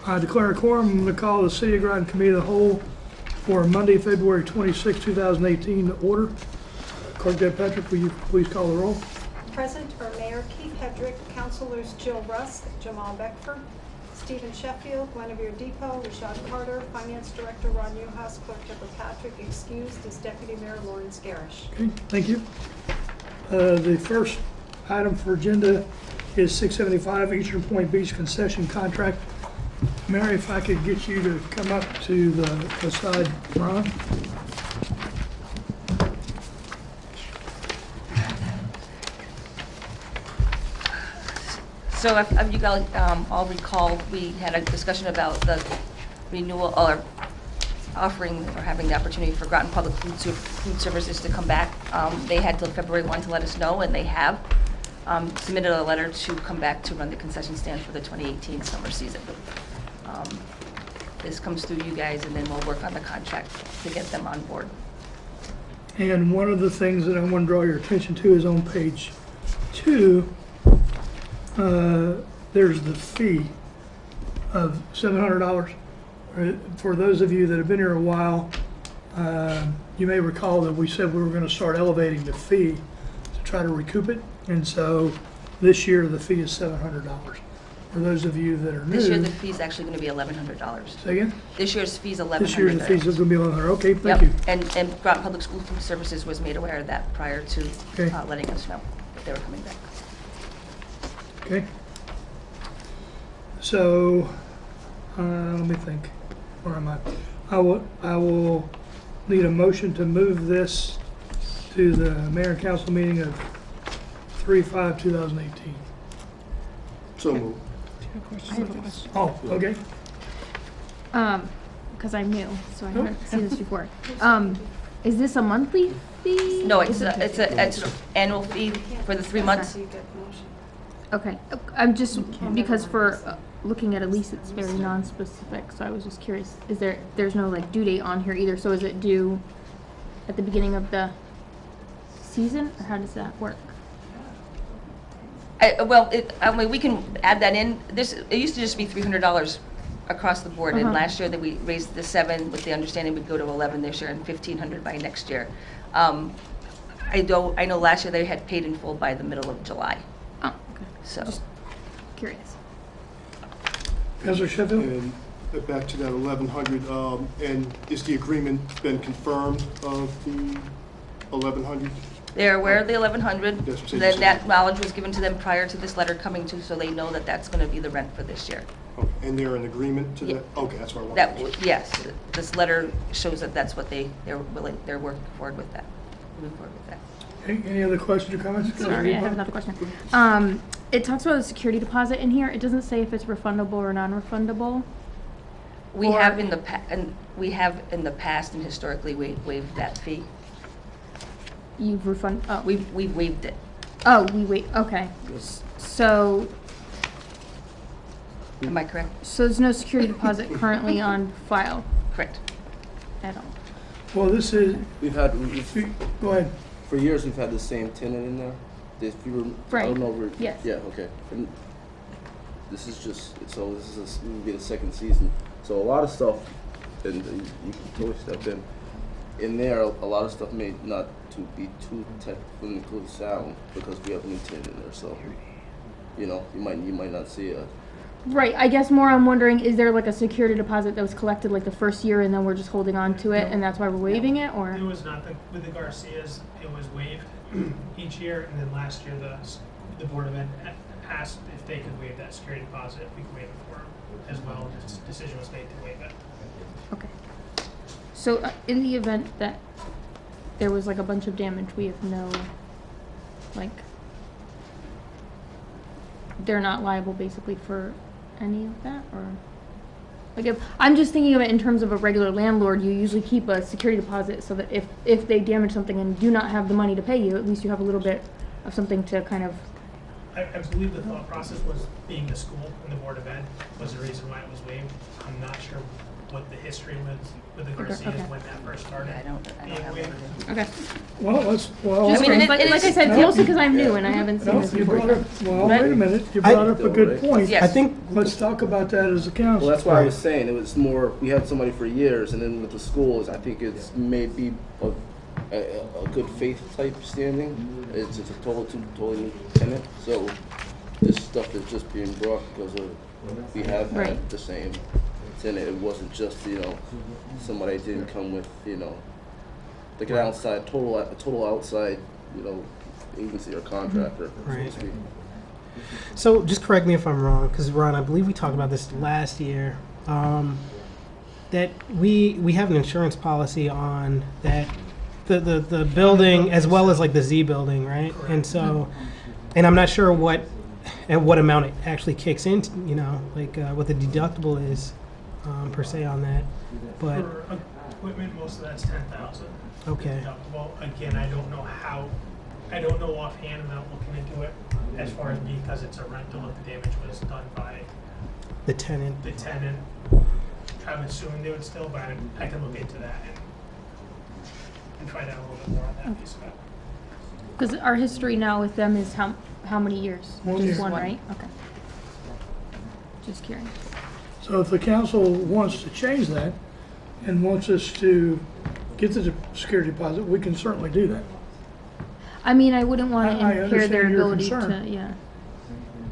I declare a quorum. I'm going to call the City of Groton Committee of the Whole for Monday, February 26, 2018 to order. Clerk Deb Patrick, will you please call the roll? Present are Mayor Keith Hedrick, Councilors Jill Rusk, Jamal Beckford, Stephen Sheffield, Guinevere Depot, Rashad Carter, Finance Director Ron Newhouse, Clerk Deborah Patrick, excused is Deputy Mayor Lawrence Garish. Okay, thank you. The first item for agenda is 675 Eastern Point Beach concession contract. Mary, if I could get you to come up to the side, Ron. So if you guys all recall, we had a discussion about the renewal or offering or having the opportunity for Groton Public Food Services to come back. They had till February 1 to let us know, and they have submitted a letter to come back to run the concession stand for the 2018 summer season. This comes through you guys, and then we'll work on the contract to get them on board. And one of the things that I want to draw your attention to is on page 2. There's the fee of $700. For those of you that have been here a while, you may recall that we said we were going to start elevating the fee to try to recoup it. And so this year the fee is $700. For those of you that are new. This year the fee is actually going to be $1,100. Say again? This year's fee is $1,100. This year's the fee is going to be $1,100. Okay, thank you. And Groton Public School Food Services was made aware of that prior to letting us know that they were coming back. Okay. So, let me think. Where am I? I will need a motion to move this to the Mayor and Council meeting of 3/5/2018. So moved. I have a question. Oh, okay. Because I'm new, so I haven't seen this before. Is this a monthly fee? No, it's an annual fee for the 3 months. Okay, I'm just, because for looking at a lease, it's very non-specific, so I was just curious. There's no like due date on here either, so is it due at the beginning of the season, or how does that work? I mean, we can add that in. It used to just be $300 across the board, and last year that we raised the 7 with the understanding we'd go to 11 this year and $1,500 by next year. I know last year they had paid in full by the middle of July. Oh, okay. So, just curious. Councilor Sheffield? And back to that 1,100, and is the agreement been confirmed of the 1,100? they're aware of the 1,100. Yes, so Then that knowledge was given to them prior to this letter coming to, so they know that that's going to be the rent for this year. Okay. And they're in agreement to Yeah. that? Okay, that's what I wanted. Yes, this letter shows that that's what they're working forward with that, moving forward with that. Any other questions or comments? Sorry, I have another question. It talks about a security deposit in here. It doesn't say if it's refundable or non-refundable. We have in the past and historically waived that fee. You've oh. We've waived it. Oh, we wait. Okay. So Am I correct? So there's no security deposit currently on file Correct. at all. Well, this is, go ahead. For years, we've had the same tenant in there. If you were, Right. I don't know. Yes. Yeah. Okay. And this is just so. This will be the second season. So a lot of stuff, and you can totally step in. In there, a lot of stuff may not to be too technically sound because we have a new tenant in there. So, you know, you might not see a. Right. I guess more I'm wondering, is there like a security deposit that was collected like the first year and then we're just holding on to it and that's why we're waiving it, or? It was not. With the Garcias, it was waived each year, and then last year the Board of Ed asked if they could waive that security deposit, if we could waive it for them as well. The decision was made to waive it. Okay. So in the event that there was like a bunch of damage, we have no, like, they're not liable basically for any of that, or? Like, if I'm just thinking of it in terms of a regular landlord, you usually keep a security deposit so that if they damage something and do not have the money to pay you, at least you have a little bit of something to kind of. I believe the thought process was being the school and the Board of Ed was the reason why it was waived. I'm not sure what the history was with the Garcias Okay. when that first started. I don't being have waived. that. Okay. Well, Just I mean, like I said, no. mostly because I'm new and I haven't seen No, this you before. brought up, well, Right. wait a minute, you brought up a good point. Yes. I think, Let's talk about that as a council. Well, that's why I was saying, it was more, we had somebody for years, and then with the schools, I think it's maybe a good faith type standing. It's a totally new tenant, so this stuff is just being brought because of, we have had Right. the same tenant. It wasn't just, somebody didn't come with, like an outside, total outside, agency or contractor, so to Right. speak. so just correct me if I'm wrong, because Ron, I believe we talked about this last year, that we have an insurance policy on that, the building as well as like the Z building, right? And so, and I'm not sure at what amount it actually kicks in, like what the deductible is per se on that, but, For equipment, most of that's 10,000. okay. Deductible. Again, I don't know offhand without looking into it, as far as because it's a rental, if the damage was done by The tenant. the tenant. I'm assuming they would still, but I can look into that and find out a little bit more on that piece of it. Because our history now with them is how many years? 1 Just year. one, right? Okay. Just curious. So if the council wants to change that and wants us to get the security deposit, we can certainly do that. I mean, I wouldn't want to I impair understand their your ability concern. to, yeah.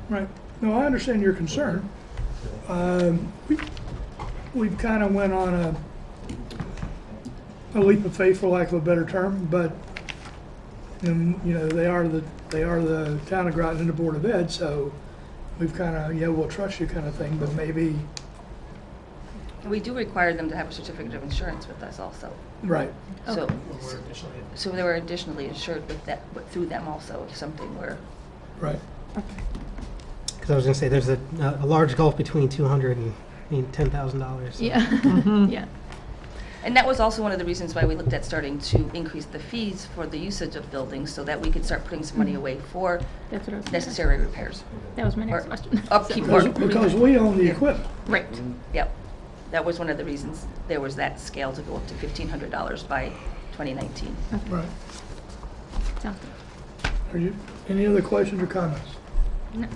Right. No, I understand your concern. We've kind of went on a leap of faith, for lack of a better term, but they are the town of Groton and the Board of Ed, so we've kind of, we'll trust you kind of thing, but maybe, We do require them to have a certificate of insurance with us also. right. So, We're additionally so they were additionally insured through them also, if something were. Right. Because I was going to say, there's a large gulf between $200 and $10,000. So. Yeah. Yeah. And that was also one of the reasons why we looked at starting to increase the fees for the usage of buildings so that we could start putting some money away for That's what I was. necessary repairs. That was my next Or question. upkeep or. Because we own the equipment. Right. Yep. That was one of the reasons there was that scale to go up to $1,500 by 2019. Right. Sounds good. Any other questions or comments? No.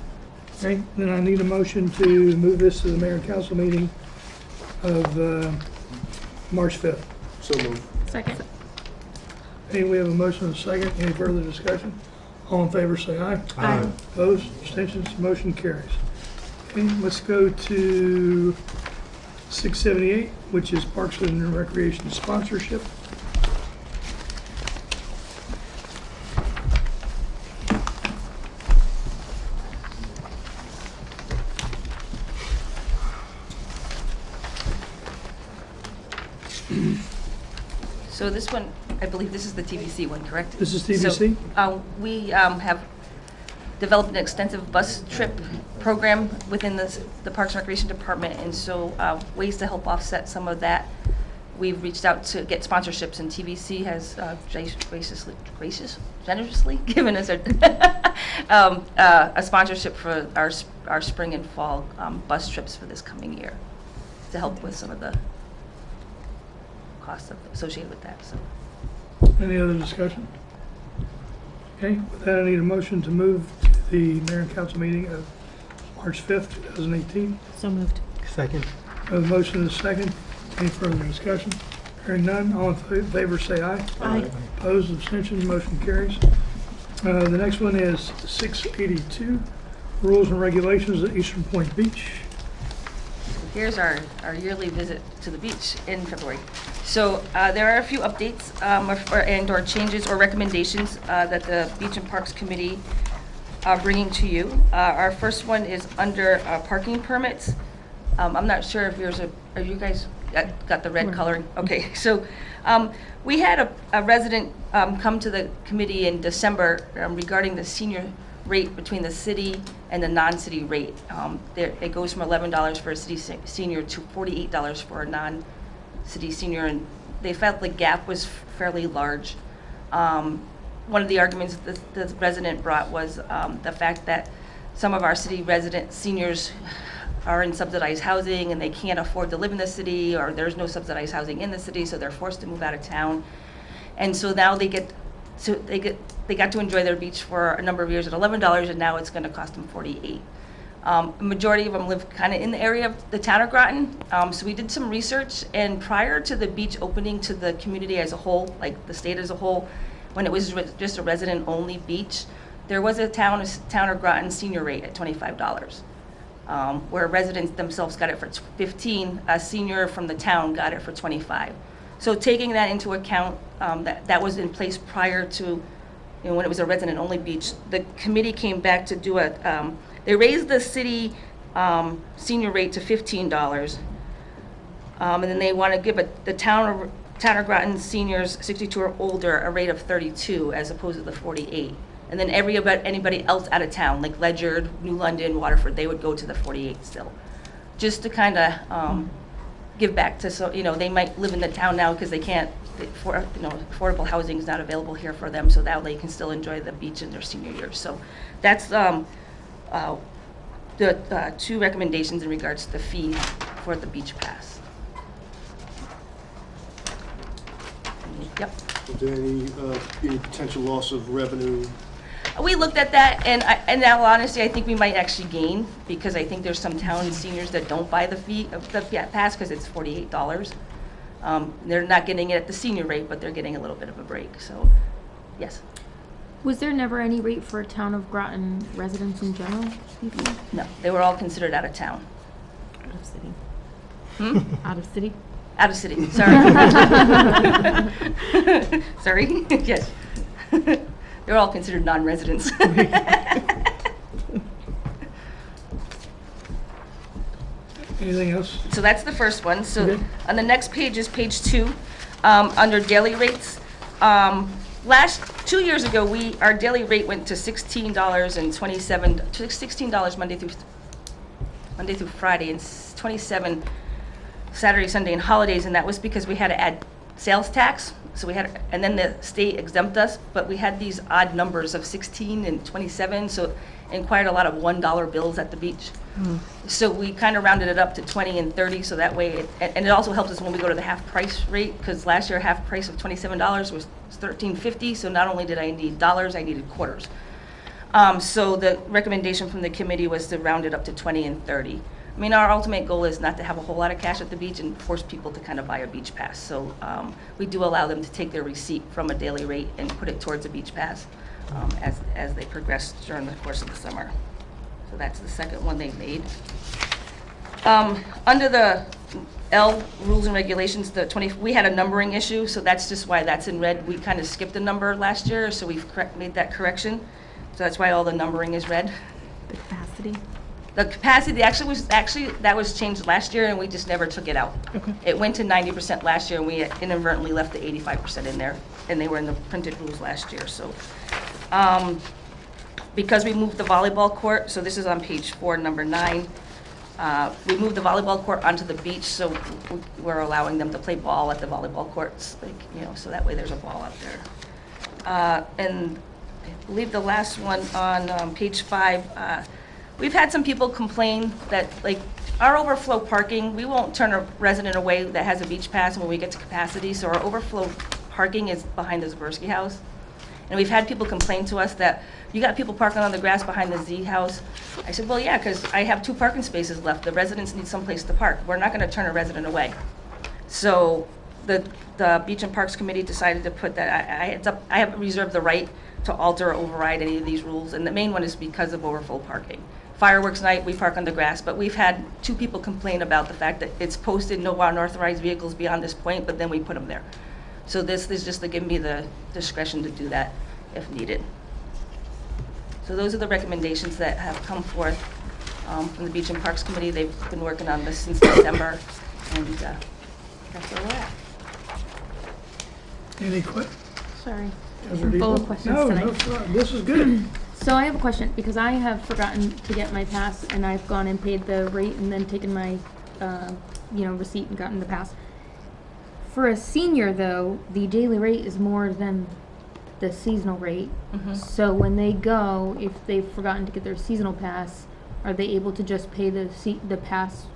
Okay, then I need a motion to move this to the mayor and council meeting of March 5th. So moved. Second. Hey, we have a motion and a second. Any further discussion? All in favor, say aye. Aye. Opposed, abstentions, motion carries. Okay, let's go to 678, which is Parks and Recreation sponsorship. So this one, I believe this is the TBC one, correct? This is TBC? So, we have developed an extensive bus trip program within the Parks and Recreation Department, and so ways to help offset some of that. We've reached out to get sponsorships, and TBC has generously given us a sponsorship for our spring and fall bus trips for this coming year to help with some of the costs associated with that. So. Any other discussion? Okay, with that, I need a motion to move to the mayor and council meeting of March 5th, 2018. So moved. Second. I have a motion and a second. Any further discussion? Hearing none, all in favor say aye. Aye. Opposed, abstentions, motion carries. The next one is 682, rules and regulations at Eastern Point Beach. Here's our yearly visit to the beach in February. So there are a few updates and/or changes or recommendations that the Beach and Parks Committee are bringing to you. Our first one is under parking permits. I'm not sure if are you guys got the red coloring? Okay, so we had a resident come to the committee in December regarding the senior rate between the city and the non-city rate. It goes from $11 for a city senior to $48 for a non-city senior, and they felt the gap was fairly large. One of the arguments that the resident brought was the fact that some of our city resident seniors are in subsidized housing and they can't afford to live in the city, or there's no subsidized housing in the city, so they're forced to move out of town. And so now they got to enjoy their beach for a number of years at $11, and now it's going to cost them $48. A majority of them live kind of in the area of the town of Groton. So we did some research, and prior to the beach opening to the community as a whole, like the state as a whole, when it was just a resident-only beach, there was a town of Groton senior rate at $25, where residents themselves got it for $15. A senior from the town got it for $25. So taking that into account, that was in place prior to, when it was a resident-only beach. The committee came back to do they raised the city senior rate to $15, and then they want to give the town of Groton seniors 62 or older a rate of $32 as opposed to the $48. And then anybody else out of town, like Ledyard, New London, Waterford, they would go to the $48 still, just to kind of give back to, so they might live in the town now because they can't, affordable housing is not available here for them, so now they can still enjoy the beach in their senior years. So that's the two recommendations in regards to the fee for the beach pass. Yep. Is there any potential loss of revenue? We looked at that, and in all honesty, I think we might actually gain, because I think there's some town seniors that don't buy the pass because it's $48. They're not getting it at the senior rate, but they're getting a little bit of a break. So, yes. Was there never any rate for town of Groton residents in general before? No, they were all considered out of town. Out of city. Hmm? Out of city? Out of city, sorry. Sorry, yes. They're all considered non-residents. Anything else? So that's the first one. So Okay. on the next page is page 2, under daily rates. 2 years ago, our daily rate went to $16.27, $16 Monday through Friday, and $27 Saturday, Sunday, and holidays, and that was because we had to add sales tax. So and then the state exempt us, but we had these odd numbers of 16 and 27, so and quite a lot of $1 bills at the beach. So we kind of rounded it up to 20 and 30, so that way, and it also helps us when we go to the half price rate, because last year half price of $27 was $13.50, so not only did I need dollars, I needed quarters. So the recommendation from the committee was to round it up to 20 and 30. I mean, our ultimate goal is not to have a whole lot of cash at the beach and force people to kind of buy a beach pass. So we do allow them to take their receipt from a daily rate and put it towards a beach pass as they progress during the course of the summer. So that's the second one they made. Under the L rules and regulations, we had a numbering issue, so that's just why that's in red. We kind of skipped a number last year, so we've made that correction. So that's why all the numbering is red. The capacity? The capacity that was changed last year, and we just never took it out. Okay. It went to 90% last year, and we inadvertently left the 85% in there, and they were in the printed rules last year. So, because we moved the volleyball court, so this is on page 4, number 9. We moved the volleyball court onto the beach, so we're allowing them to play ball at the volleyball courts, so that way there's a ball out there. And I believe the last one on page 5. We've had some people complain that, our overflow parking, we won't turn a resident away that has a beach pass when we get to capacity, so our overflow parking is behind the Zaborski house. And we've had people complain to us that, you got people parking on the grass behind the Z house. I said, well, yeah, because I have 2 parking spaces left. The residents need someplace to park. We're not going to turn a resident away. So the Beach and Parks Committee decided to put that, I have reserved the right to alter or override any of these rules, and the main one is because of overflow parking. Fireworks night, we park on the grass, but we've had 2 people complain about the fact that it's posted no unauthorized vehicles beyond this point, but then we put them there. So this is just to give me the discretion to do that if needed. So those are the recommendations that have come forth from the Beach and Parks Committee. They've been working on this since December, and that's where we're at. Any questions? Sorry. I'm full of questions tonight. No, sorry. This is good. So I have a question, because I have forgotten to get my pass, and I've gone and paid the rate and then taken my, receipt and gotten the pass. For a senior, though, the daily rate is more than the seasonal rate. Mm-hmm. So when they go, if they've forgotten to get their seasonal pass, Are they able to just pay the pass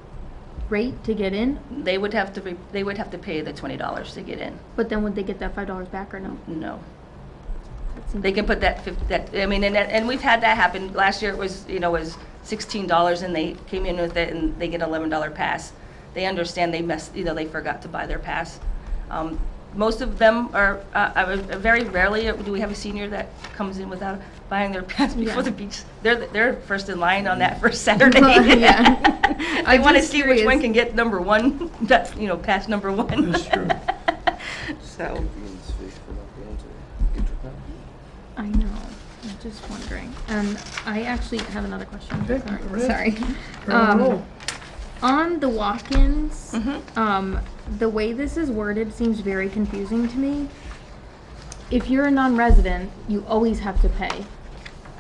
rate to get in? They would have to pay the $20 to get in. But then would they get that $5 back or no? No. That seems- They can put and we've had that happen. Last year it was, was $16 and they came in with it and they get $11 pass. They understand they forgot to buy their pass. Most of them are, very rarely do we have a senior that comes in without buying their pass before Yeah. the beach. They're first in line on that first Saturday. Yeah. I I'm want to just see which one curious. can get number one, pass number one. That's true. So, Convenience fee for not going to get your pass. I know. I'm just wondering. And I actually have another question. Okay, Sorry. go ahead. Sorry. You're on a roll. On the walk-ins, Mhm. the way this is worded seems very confusing to me. If you're a non-resident, you always have to pay.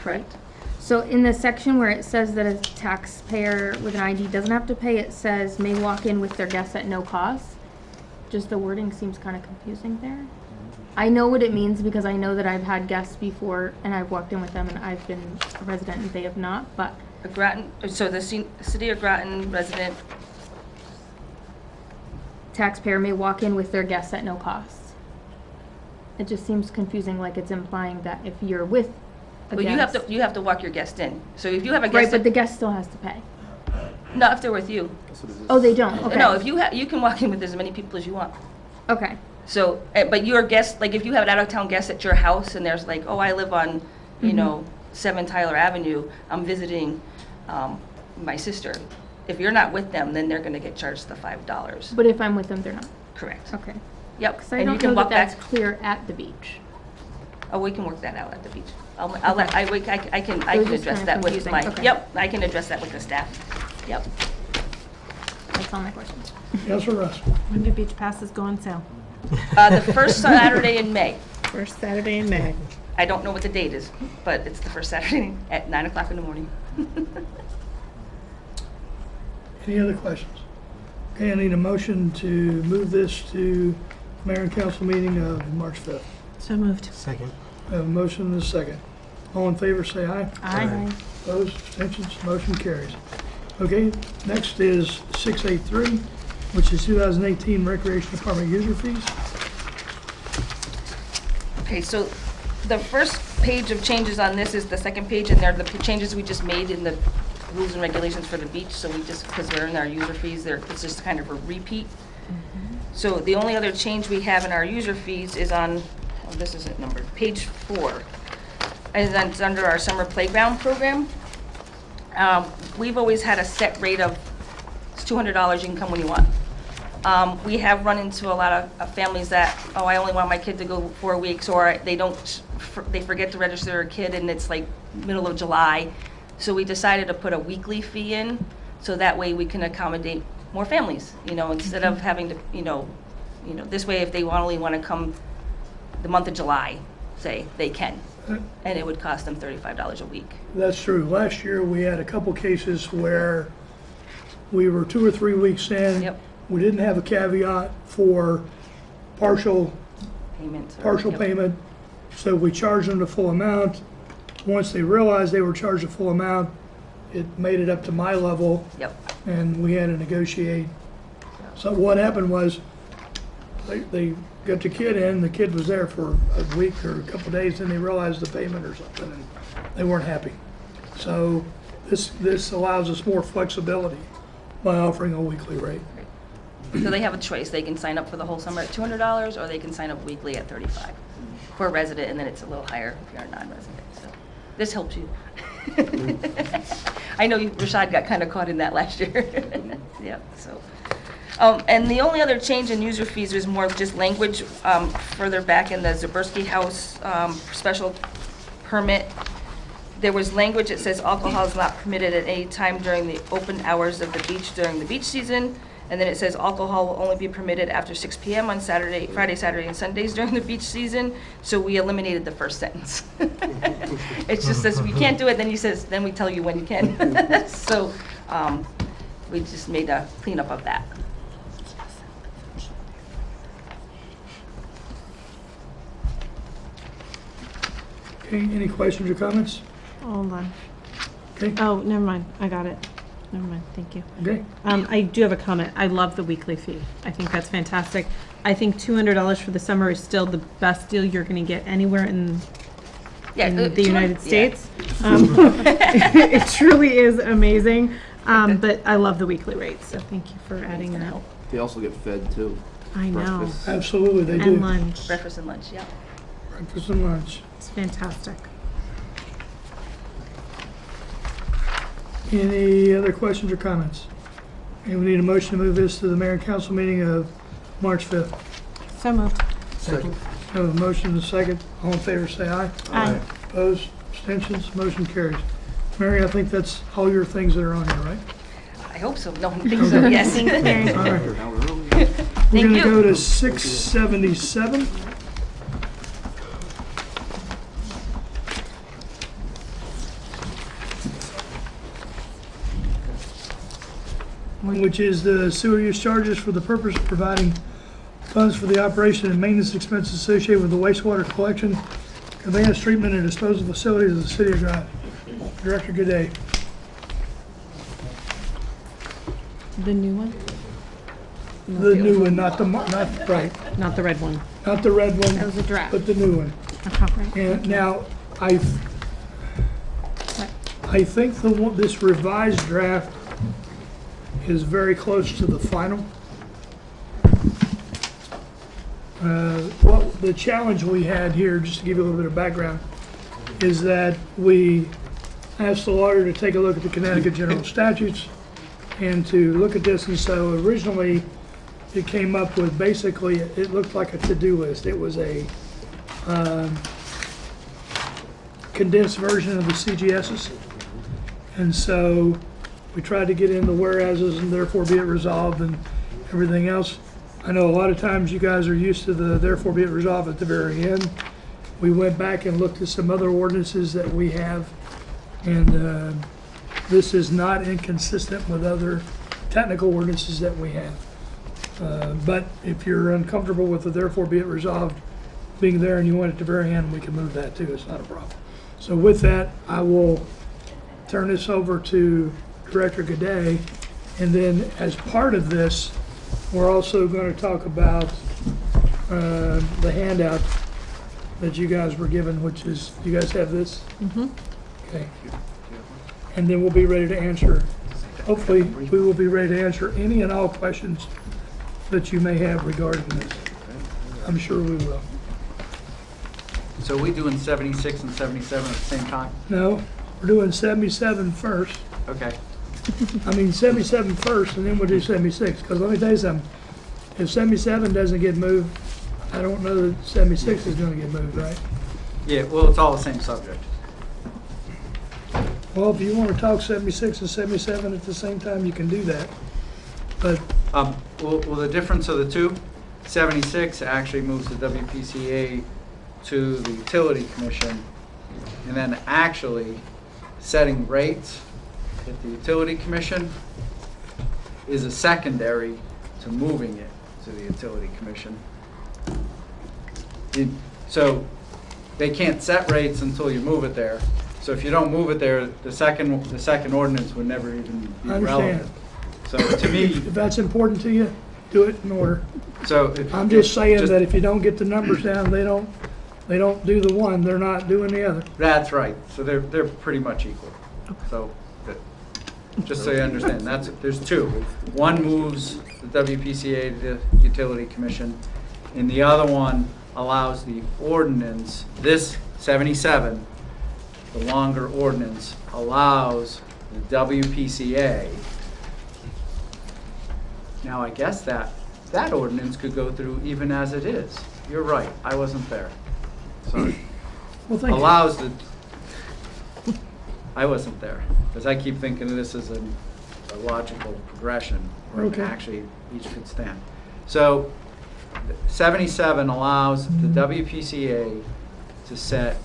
correct. So in the section where it says that a taxpayer with an ID doesn't have to pay, it says may walk in with their guests at no cost. Just the wording seems kind of confusing there. I know what it means because I know that I've had guests before and I've walked in with them and I've been a resident and they have not, but So the City of Groton resident, taxpayer may walk in with their guests at no cost. It just seems confusing, like it's implying that if you're with a well, guest. you have to walk your guest in. So if you have a Right, guest, but the guest still has to pay. not if they're with you. That's what it is. Oh, they don't, okay. No, if you can walk in with as many people as you want. Okay, So, but your guest, like if you have an out-of-town guest at your house and there's like, oh, I live on, 7 Tyler Avenue, I'm visiting my sister. If you're not with them, then they're gonna get charged the $5. but if I'm with them, they're not. Correct. Okay. Yep. Because I And you don't can know walk that that's back. clear at the beach. Oh, we can work that out at the beach. I can It was just address kinda that with confusing. my, Okay. yep, I can address that with the staff. Yep. That's all my questions. Yes, or Russ? When do beach passes go on sale? The first Saturday in May. First Saturday in May. I don't know what the date is, but it's the first Saturday at 9 o'clock in the morning. Any other questions? Okay, I need a motion to move this to mayor and council meeting of March 5th. So moved. Second. I have a motion and a second. All in favor, say aye. Aye. Opposed, abstentions, motion carries. Okay, next is 683, which is 2018 Recreation Department user fees. Okay, so the first page of changes on this is the second page, and they're the changes we just made in the rules and regulations for the beach, so we just, because they're in our user fees, it's just kind of a repeat. So the only other change we have in our user fees is on, oh, this isn't numbered, page 4. And then it's under our summer playground program. We've always had a set rate of, it's $200, you can come when you want. We have run into a lot of families that, oh, I only want my kid to go 4 weeks, or they forget to register their kid and it's like middle of July. So we decided to put a weekly fee in, so that way we can accommodate more families, instead of having to, this way if they only want to come the month of July, say, they can. And it would cost them $35 a week. That's true. Last year, we had a couple cases where we were 2 or 3 weeks in. Yep. We didn't have a caveat for partial Payments. Yep. payment, so we charged them the full amount. Once they realized they were charged the full amount, it made it up to my level, Yep. and we had to negotiate. So what happened was, they got the kid in, the kid was there for a week or a couple of days, and they realized the payment or something, and they weren't happy. So this allows us more flexibility by offering a weekly rate. So they have a choice. They can sign up for the whole summer at $200, or they can sign up weekly at $35 for a resident, and then it's a little higher if you're a non-resident. So this helps you. I know Rashad got kind of caught in that last year. Yeah. So, and the only other change in user fees was more just language further back in the Zaberski House special permit. There was language that says alcohol is not permitted at any time during the open hours of the beach during the beach season. And then it says alcohol will only be permitted after 6 p.m. on Friday, Saturday, and Sundays during the beach season. So we eliminated the first sentence. It just says we can't do it, then we tell you when you can. So we just made a cleanup of that. Okay, any questions or comments? Hold on. Okay, Oh, never mind. I got it. Never mind. Thank you. okay. I do have a comment. I love the weekly fee. I think that's fantastic. I think $200 for the summer is still the best deal you're going to get anywhere in the United States. It truly is amazing. But I love the weekly rates, so thank you for adding that. They also get fed too. I know. Breakfast. Absolutely, they do. And lunch. Breakfast and lunch, yeah. Breakfast and lunch. It's fantastic. Any other questions or comments? And we need a motion to move this to the mayor and council meeting of March 5th. So moved. Second. Have a motion and a second. All in favor, say aye. Aye. Opposed, abstentions, motion carries. Mary, I think that's all your things that are on here, right? I hope so. No, I think so, yes. All right. Now we're early. We're Thank gonna you. go to 677. Which is the sewer use charges for the purpose of providing funds for the operation and maintenance expenses associated with the wastewater collection, conveyance, treatment, and disposal facilities of the city of Groton. Director, good day. The new one? The new one, not the, not right, Not the red one. not the red That one, was a draft. but the new one. Right. And now, I think the one, this revised draft is very close to the final. What the challenge we had here, just to give you a little bit of background, is that we asked the lawyer to take a look at the Connecticut General Statutes and to look at this, and so originally it came up with basically, it looked like a to-do list. It was a condensed version of the CGSs. And so we tried to get in the whereases and therefore be it resolved and everything else. I know a lot of times you guys are used to the therefore be it resolved at the very end. We went back and looked at some other ordinances that we have, and this is not inconsistent with other technical ordinances that we have. But if you're uncomfortable with the therefore be it resolved being there and you want it at the very end, we can move that too. It's not a problem. So with that, I will turn this over to Director Gaudet, and then as part of this, we're also going to talk about the handout that you guys were given, which is, you guys have this? Mm-hmm. Okay. And then we'll be ready to answer, hopefully, we will be ready to answer any and all questions that you may have regarding this. I'm sure we will. So we doing 76 and 77 at the same time? No, we're doing 77 first. Okay. I mean 77 first, and then we'll do 76, because let me tell you something. If 77 doesn't get moved, I don't know that 76 is gonna get moved, right? Yeah, well, it's all the same subject. Well, if you wanna talk 76 and 77 at the same time, you can do that. But, Well, the difference of the two, 76 actually moves the WPCA to the Utility Commission, and then actually setting rates at the Utility Commission is a secondary to moving it to the Utility Commission. So they can't set rates until you move it there. So if you don't move it there, the second ordinance would never even be I understand. relevant. So to me, if that's important to you, do it in order. so I'm just saying that if you don't get the numbers down, they don't do the one, they're not doing the other. That's right. So they're pretty much equal. So just so you understand, there's two. One moves the WPCA to the Utility Commission, and the other one allows the ordinance, this 77, the longer ordinance, allows the WPCA. Now, I guess that ordinance could go through even as it is. You're right, I wasn't there. Sorry. Well, thank you. Allows the, I wasn't there, because I keep thinking of this as a logical progression, where Okay. actually each could stand. So 77 allows the WPCA to set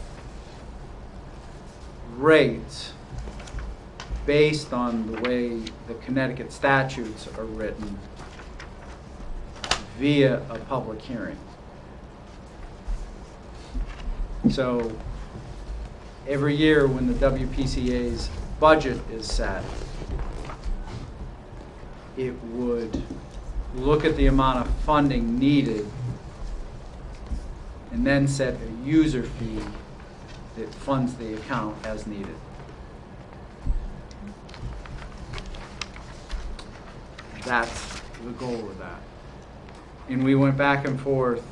rates based on the way the Connecticut statutes are written via a public hearing. So every year when the WPCA's budget is set, it would look at the amount of funding needed and then set a user fee that funds the account as needed. That's the goal of that. And we went back and forth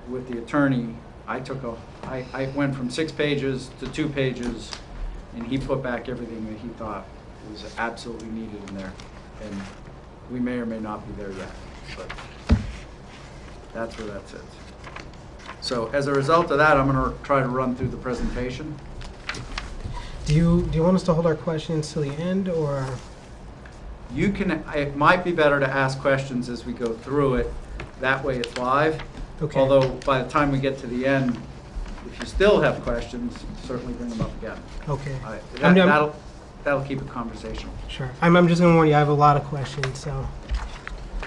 with the attorney. I went from 6 pages to 2 pages, and he put back everything that he thought was absolutely needed in there. And we may or may not be there yet, but that's where that sits. So as a result of that, I'm going to try to run through the presentation. Do you want us to hold our questions till the end, or? You can, it might be better to ask questions as we go through it. That way it's live. Okay. Although by the time we get to the end, if you still have questions, certainly bring them up again. Okay. That'll keep it conversational. Sure. I'm just going to warn you, I have a lot of questions, so.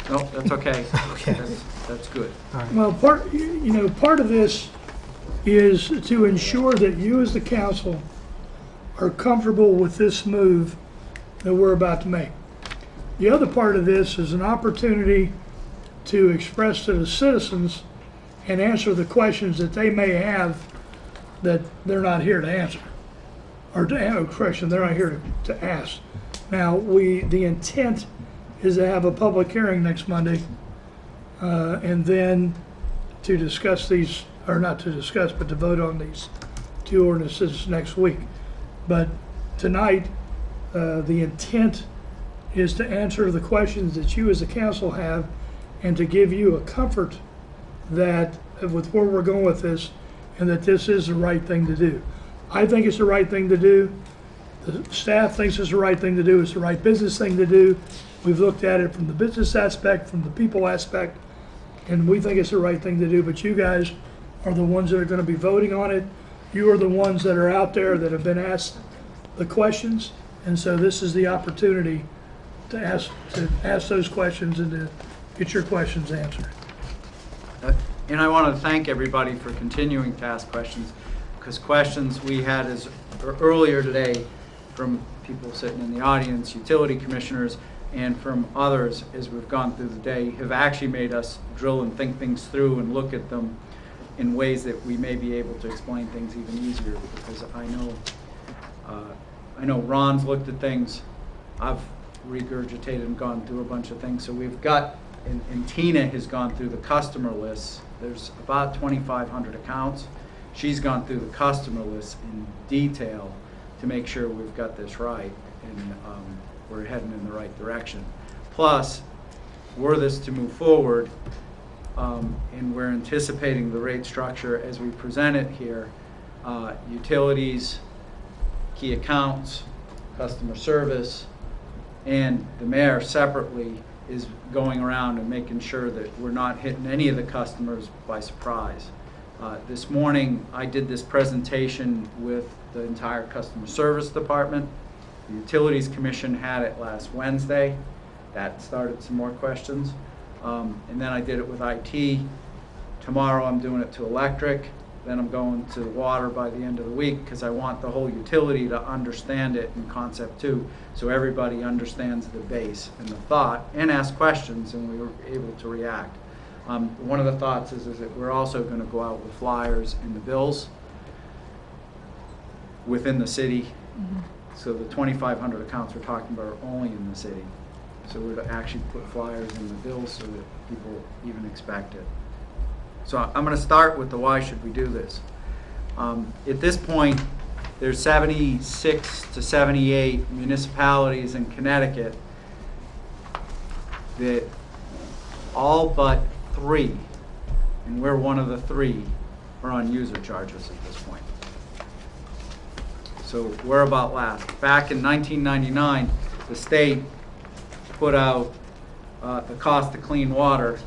No, that's okay. Okay. That's good. All right. Well, part of this is to ensure that you as the council are comfortable with this move that we're about to make. The other part of this is an opportunity to express to the citizens and answer the questions that they may have that they're not here to answer, or to have a question they're not here to ask. Now, the intent is to have a public hearing next Monday, and then to discuss these, or not to discuss, but to vote on these 2 ordinances next week. But tonight, the intent is to answer the questions that you as a council have, and to give you a comfort that with where we're going with this, and that this is the right thing to do. I think it's the right thing to do. The staff thinks it's the right thing to do. It's the right business thing to do. We've looked at it from the business aspect, from the people aspect, and we think it's the right thing to do. But you guys are the ones that are going to be voting on it. You are the ones that are out there that have been asked the questions, and so this is the opportunity to ask those questions and to get your questions answered. And I want to thank everybody for continuing to ask questions, because questions we had earlier today from people sitting in the audience, utility commissioners, and from others as we've gone through the day have actually made us drill and think things through and look at them in ways that we may be able to explain things even easier, because I know Ron's looked at things. I've regurgitated and gone through a bunch of things. So we've got, and Tina has gone through the customer lists. There's about 2,500 accounts. She's gone through the customer lists in detail to make sure we've got this right, and we're heading in the right direction. Plus, were this to move forward, and we're anticipating the rate structure as we present it here, utilities, key accounts, customer service, and the mayor separately is going around and making sure that we're not hitting any of the customers by surprise. This morning, I did this presentation with the entire customer service department. The Utilities Commission had it last Wednesday. That started some more questions. And then I did it with IT. Tomorrow I'm doing it to electric. Then I'm going to water by the end of the week, because I want the whole utility to understand it in concept too, so everybody understands the base and the thought, and ask questions, and we were able to react. One of the thoughts is that we're also going to go out with flyers in the bills within the city. Mm-hmm. So the 2,500 accounts we're talking about are only in the city. So we're to actually put flyers in the bills so that people even expect it. So I'm going to start with the why should we do this. At this point, there's 76 to 78 municipalities in Connecticut that all but 3, and we're one of the 3, are on user charges at this point. So we're about last. Back in 1999, the state put out the cost of clean water,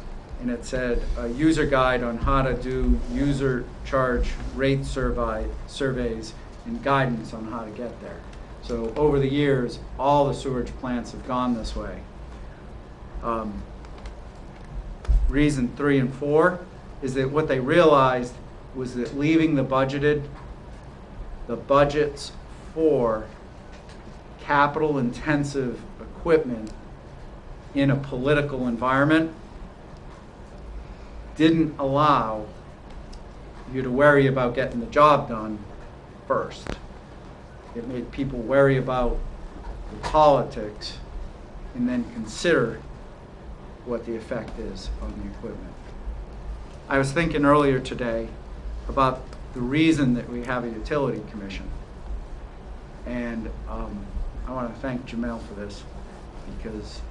and it said a user guide on how to do user charge rate surveys and guidance on how to get there. So over the years, all the sewage plants have gone this way. Reason 3 and 4 is that what they realized was that leaving the budgets for capital-intensive equipment in a political environment didn't allow you to worry about getting the job done first. It made people worry about the politics and then consider what the effect is on the equipment. I was thinking earlier today about the reason that we have a utility commission. And I want to thank Jamel for this, because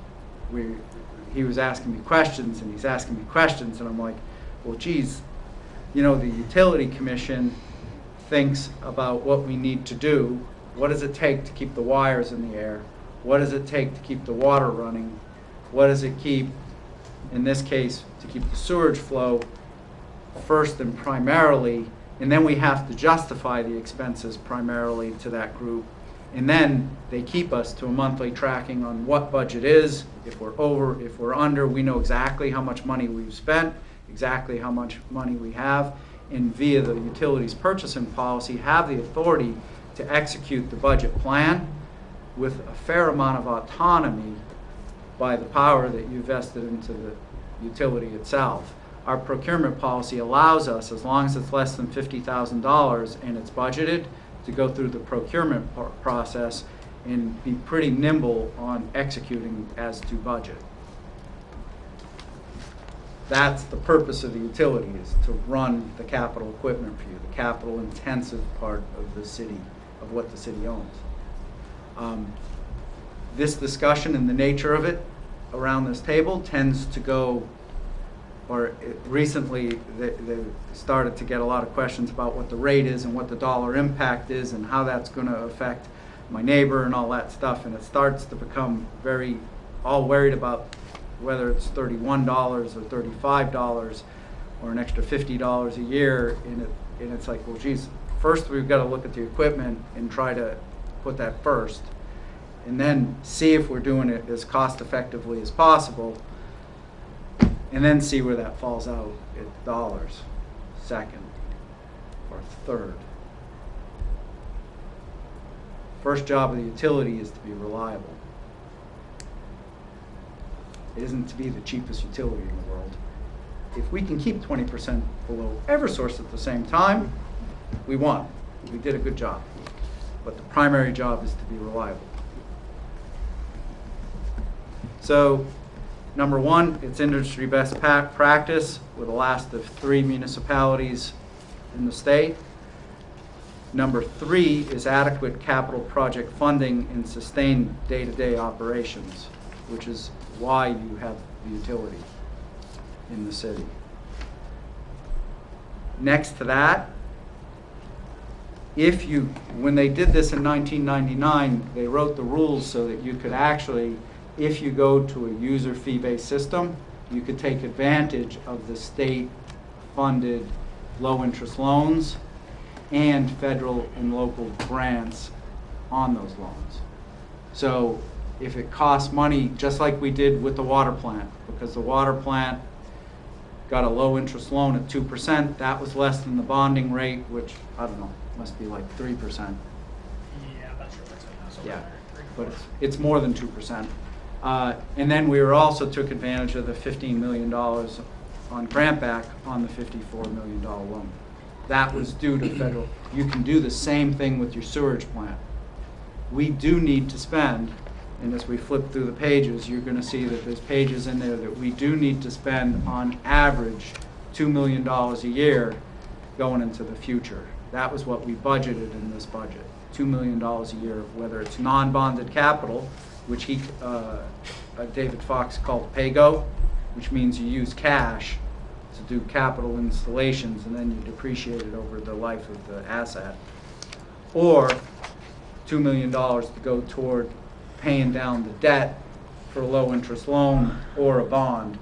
he was asking me questions and he's asking me questions, and I'm like, well, geez, you know, the utility commission thinks about what we need to do. What does it take to keep the wires in the air? What does it take to keep the water running? What does it keep, in this case, to keep the sewage flow first and primarily, and then we have to justify the expenses primarily to that group. And then they keep us to a monthly tracking on what budget is. If we're over, if we're under, we know exactly how much money we've spent, exactly how much money we have, and via the utilities purchasing policy have the authority to execute the budget plan with a fair amount of autonomy by the power that you vested into the utility itself. Our procurement policy allows us, as long as it's less than $50,000 and it's budgeted, to go through the procurement process and be pretty nimble on executing as to budget. That's the purpose of the utility, is to run the capital equipment for you, the capital intensive part of the city, of what the city owns. This discussion and the nature of it around this table tends to go, or recently they started to get a lot of questions about what the rate is and what the dollar impact is and how that's going to affect my neighbor and all that stuff, and it starts to become very all worried about whether it's $31 or $35 or an extra $50 a year, and it's like, well, geez, first we've got to look at the equipment and try to put that first, and then see if we're doing it as cost effectively as possible, and then see where that falls out at dollars, second or third. First job of the utility is to be reliable. It isn't to be the cheapest utility in the world. If we can keep 20% below Eversource at the same time, we won. We did a good job. But the primary job is to be reliable. So, number one, it's industry best practice. We're the last of 3 municipalities in the state. Number 3 is adequate capital project funding and sustained day-to-day operations, which is why you have the utility in the city. Next to that, when they did this in 1999, they wrote the rules so that you could actually, if you go to a user fee-based system, you could take advantage of the state-funded low-interest loans and federal and local grants on those loans. So if it costs money, just like we did with the water plant, because the water plant got a low-interest loan at 2%, that was less than the bonding rate, which, I don't know, must be like 3%. Yeah, I'm not sure what's in Yeah, but it's more than 2%. And then we also took advantage of the $15 million on grant back on the $54 million loan. That was due to federal. You can do the same thing with your sewage plant. We do need to spend, and as we flip through the pages, you're going to see that there's pages in there that we do need to spend on average $2 million a year going into the future. That was what we budgeted in this budget, $2 million a year, whether it's non-bonded capital, which David Fox called PAYGO, which means you use cash to do capital installations and then you depreciate it over the life of the asset, or $2 million to go toward paying down the debt for a low interest loan or a bond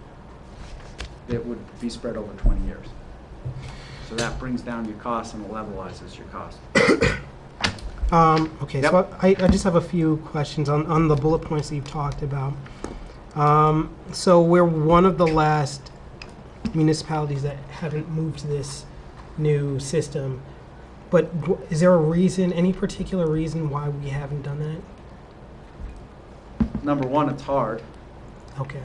that would be spread over 20 years. So that brings down your costs and levelizes your costs. Okay, Yep. so I just have a few questions on the bullet points that you've talked about. So we're one of the last municipalities that haven't moved to this new system, but is there a reason, any particular reason why we haven't done that? number one, it's hard. Okay.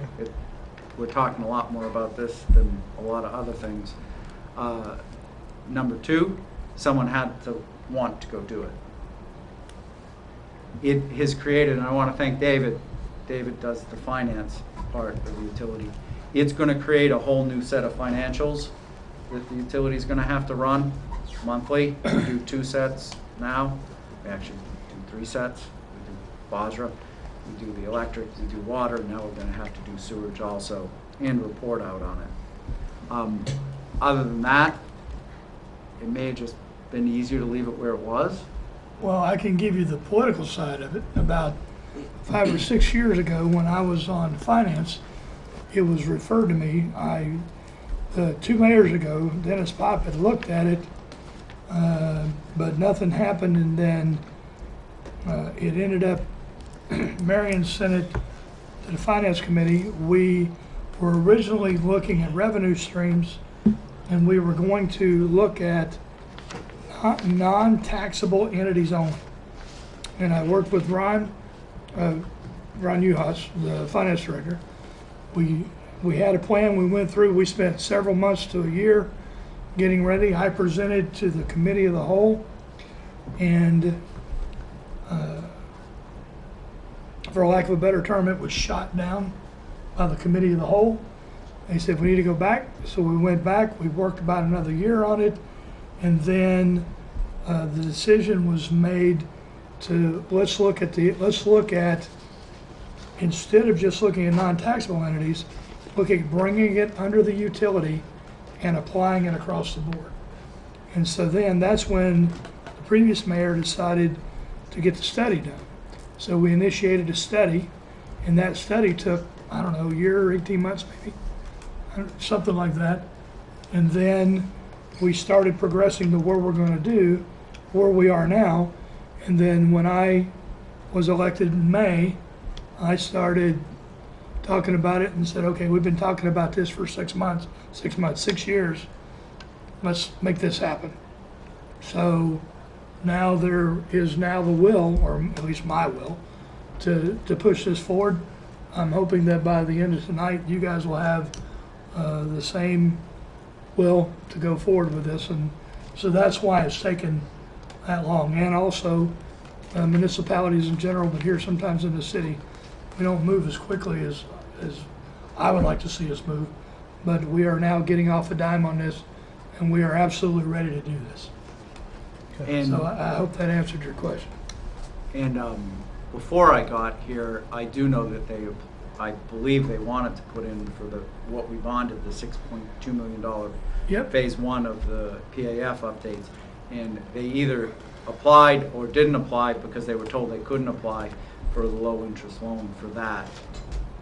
We're talking a lot more about this than a lot of other things. Number two, someone had to want to go do it. It has created, and I want to thank David. David does the finance part of the utility. It's going to create a whole new set of financials that the utility is going to have to run monthly. We do 2 sets now. We actually do 3 sets. We do Basra, we do the electric, we do water. Now we're going to have to do sewage also and report out on it. Other than that, it may have just been easier to leave it where it was. Well, I can give you the political side of it. About 5 or 6 years ago, when I was on finance, it was referred to me. The 2 mayors ago, Dennis Pop had looked at it, but nothing happened, and then it ended up, Marion sent it to the finance committee. We were originally looking at revenue streams, and we were going to look at non-taxable entities only. And I worked with Ron Uhas, the finance director. We had a plan we went through. We spent several months to a year getting ready. I presented to the committee of the whole, and for lack of a better term, it was shot down by the committee of the whole. They said we need to go back, so we went back. We worked about another year on it, and then the decision was made to let's look at instead of just looking at non-taxable entities, look at bringing it under the utility and applying it across the board. And so then that's when the previous mayor decided to get the study done. So we initiated a study, and that study took, I don't know, a year or 18 months maybe, something like that. And then we started progressing to where we're going to do, where we are now. And then when I was elected in May, I started talking about it and said, okay, we've been talking about this for 6 years. Let's make this happen. So now there is now the will, or at least my will, to push this forward. I'm hoping that by the end of tonight, you guys will have the same will to go forward with this. And so that's why it's taken that long. And also municipalities in general, but here sometimes in the city, we don't move as quickly as I would like to see us move. But we are now getting off a dime on this, and we are absolutely ready to do this. And so I hope that answered your question. And before I got here, I do know that I believe they wanted to put in for what we bonded, the $6.2 million Yep. phase 1 of the PAF updates. And they either applied or didn't apply because they were told they couldn't apply for the low interest loan for that.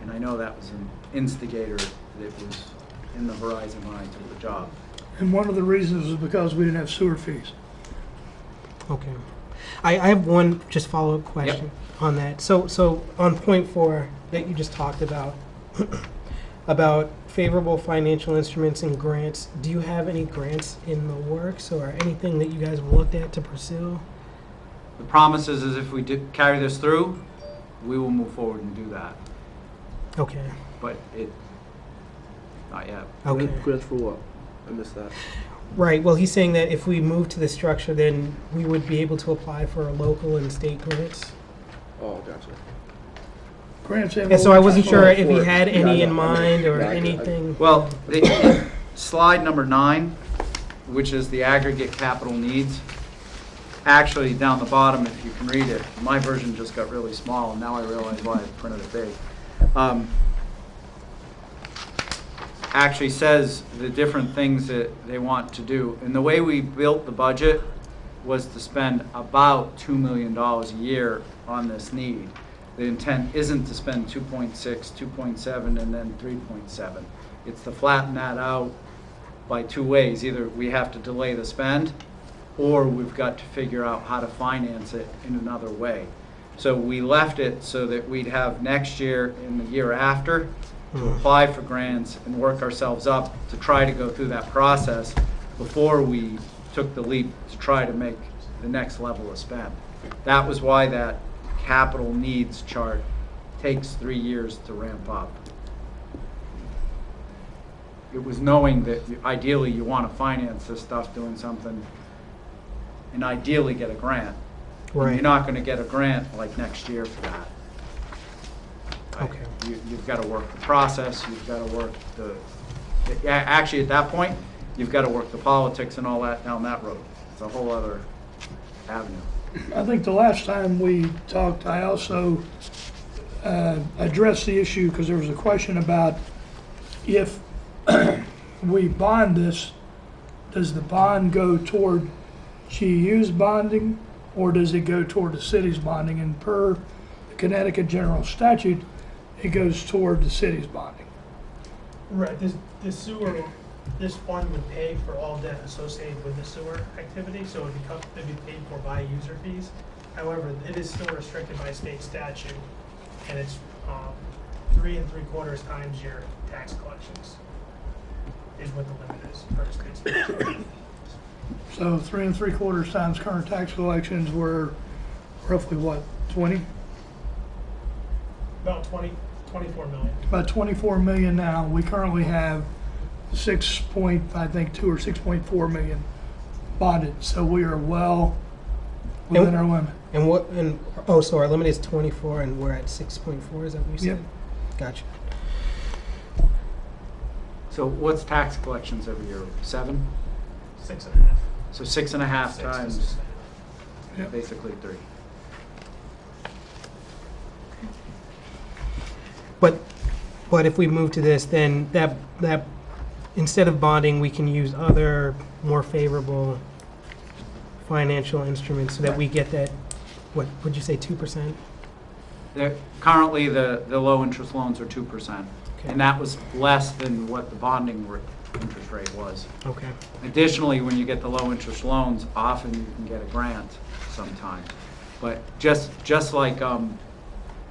And I know that was an instigator that was in the horizon when I took the job. And one of the reasons is because we didn't have sewer fees. Okay. I have one just follow-up question on that. So on point 4 that you just talked about, about favorable financial instruments and grants, do you have any grants in the works or anything that you guys have looked at to pursue? The promise is if we carry this through, we will move forward and do that. Okay. But not yet. Okay. Grants for what? I missed that. Right. Well, he's saying that if we move to this structure, then we would be able to apply for local and state grants. Oh, gotcha. Grants and Yeah, so I wasn't sure if he for- had any yeah, in no, mind or yeah, I- anything. Well, slide number 9, which is the aggregate capital needs. Actually, down the bottom, if you can read it, my version just got really small, and now I realize why I printed it big. Actually says the different things that they want to do. And the way we built the budget was to spend about $2 million a year on this need. The intent isn't to spend 2.6, 2.7, and then 3.7. It's to flatten that out by 2 ways. Either we have to delay the spend, or we've got to figure out how to finance it in another way. So we left it so that we'd have next year and the year after to apply for grants and work ourselves up to try to go through that process before we took the leap to try to make the next level of spend. That was why that capital needs chart takes 3 years to ramp up. It was knowing that ideally you want to finance this stuff doing something and ideally get a grant. Right. You're not going to get a grant like next year for that. Okay. You've got to work the process, you've got to work actually at that point, you've got to work the politics and all that down that road. It's a whole other avenue. I think the last time we talked, I also addressed the issue because there was a question about if we bond this, does the bond go toward GU's bonding or does it go toward the city's bonding? And per the Connecticut general statute, it goes toward the city's bonding. Right, this fund would pay for all debt associated with the sewer activity, so it'd be paid for by user fees. However, it is still restricted by state statute, and it's 3 3/4 times your tax collections is what the limit is per state statute. So 3 3/4 times current tax collections were roughly what, 20? About 24 million. About 24 million now. We currently have 2 or 6.4 million bonded. So we are well within our limit. So our limit is 24 and we're at 6.4, is that what you said? Yep. Gotcha. So what's tax collections every year? 7? 6.5. So 6.5 6 to times, 6.5. Yep. basically 3. But if we move to this, then that instead of bonding, we can use other more favorable financial instruments so that we get that, what would you say, 2%? Currently, the low interest loans are 2%. Okay. And that was less than what the bonding interest rate was. Okay. Additionally, when you get the low interest loans, often you can get a grant sometimes. But just like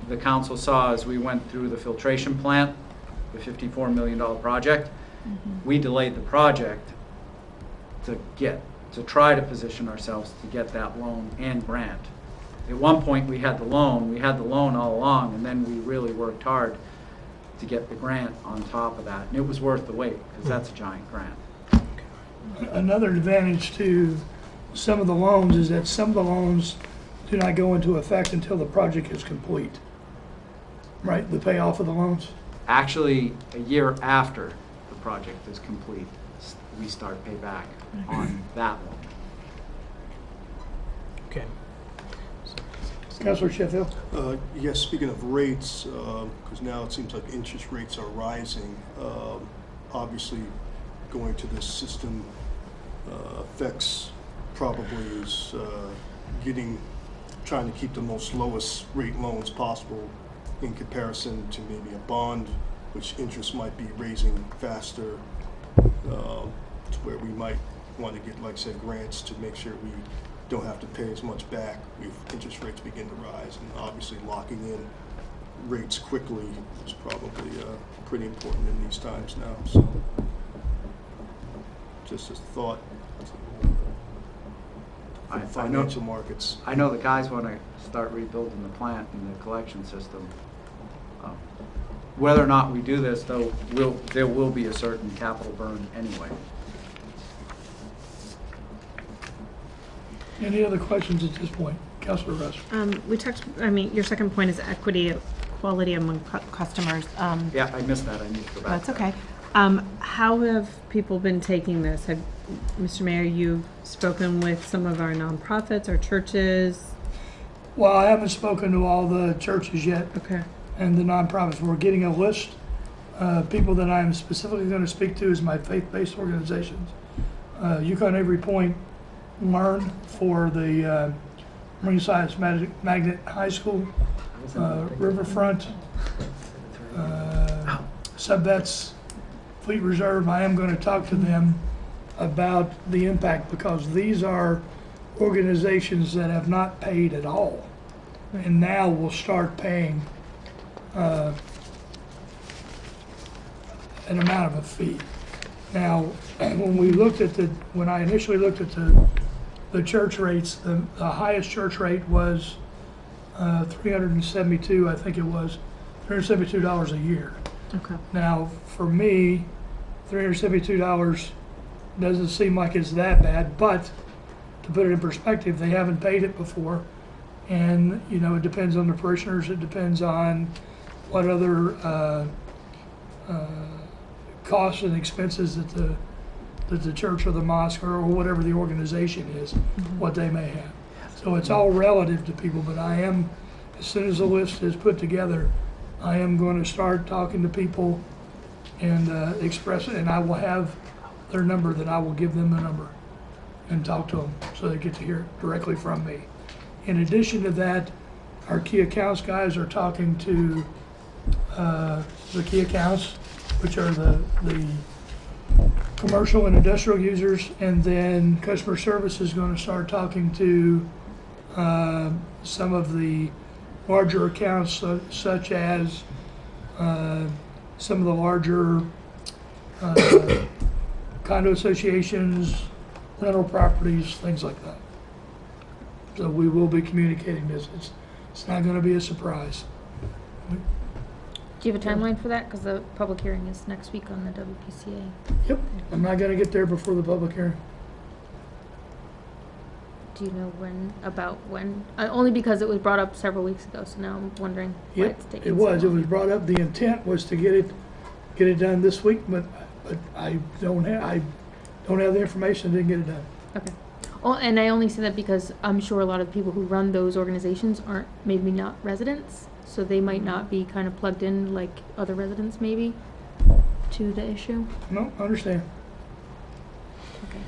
the council saw as we went through the filtration plant, the $54 million project, we delayed the project to try to position ourselves to get that loan and grant. At one point we had the loan all along, and then we really worked hard to get the grant on top of that. And it was worth the wait, because that's a giant grant. Another advantage to some of the loans is that some of the loans do not go into effect until the project is complete. Right, the payoff of the loans? Actually, a year after the project is complete, we start payback on that loan. Okay. Councilor Sheffield? Yes, speaking of rates, because now it seems like interest rates are rising. Obviously, going to this system affects probably is trying to keep the most lowest rate loans possible in comparison to maybe a bond, which interest might be raising faster, to where we might want to get, like I said, grants to make sure we don't have to pay as much back if interest rates begin to rise. And obviously locking in rates quickly is probably pretty important in these times now. So just as a thought. Financial markets. I know the guys want to start rebuilding the plant and the collection system. Whether or not we do this, though, there will be a certain capital burn anyway. Any other questions at this point? Councilor Russ? Your second point is equity, quality among customers. Yeah, I missed that. I need to go back. That's okay. How have people been taking this? Mr. Mayor, you've spoken with some of our nonprofits, our churches. Well, I haven't spoken to all the churches yet. Okay. And the nonprofits. We're getting a list. People that I'm specifically going to speak to is my faith-based organizations. Yukon Avery Point Learn for the Marine Science Magnet High School, Riverfront, Subvets, Fleet Reserve. I am going to talk to them about the impact because these are organizations that have not paid at all and now will start paying an amount of a fee. Now, when I initially looked at the church rates, the highest church rate was 372, I think it was. $372 a year. Okay. Now, for me, $372 doesn't seem like it's that bad, but to put it in perspective, they haven't paid it before. And, you know, it depends on the parishioners, it depends on what other costs and expenses that the church or the mosque or whatever the organization is, what they may have. So it's all relative to people, but I am, as soon as the list is put together, I am going to start talking to people and express it, and I will have their number, that I will give them the number and talk to them so they get to hear it directly from me. In addition to that, our key accounts guys are talking to the key accounts, which are the commercial and industrial users, and then customer service is going to start talking to some of the larger accounts, such as some of the larger condo associations, rental properties, things like that. So we will be communicating this. It's not going to be a surprise. Do you have a timeline for that? Because the public hearing is next week on the WPCA. Yep, I'm not going to get there before the public hearing. Do you know when? Only because it was brought up several weeks ago, so now I'm wondering why Yep, it's taking it so was. It long. was brought up. The intent was to get it done this week, but I don't have the information. Didn't get it done. Okay. Oh, and I only say that because I'm sure a lot of the people who run those organizations aren't, maybe not residents, so they might not be kind of plugged in like other residents maybe to the issue. No, I understand. Okay.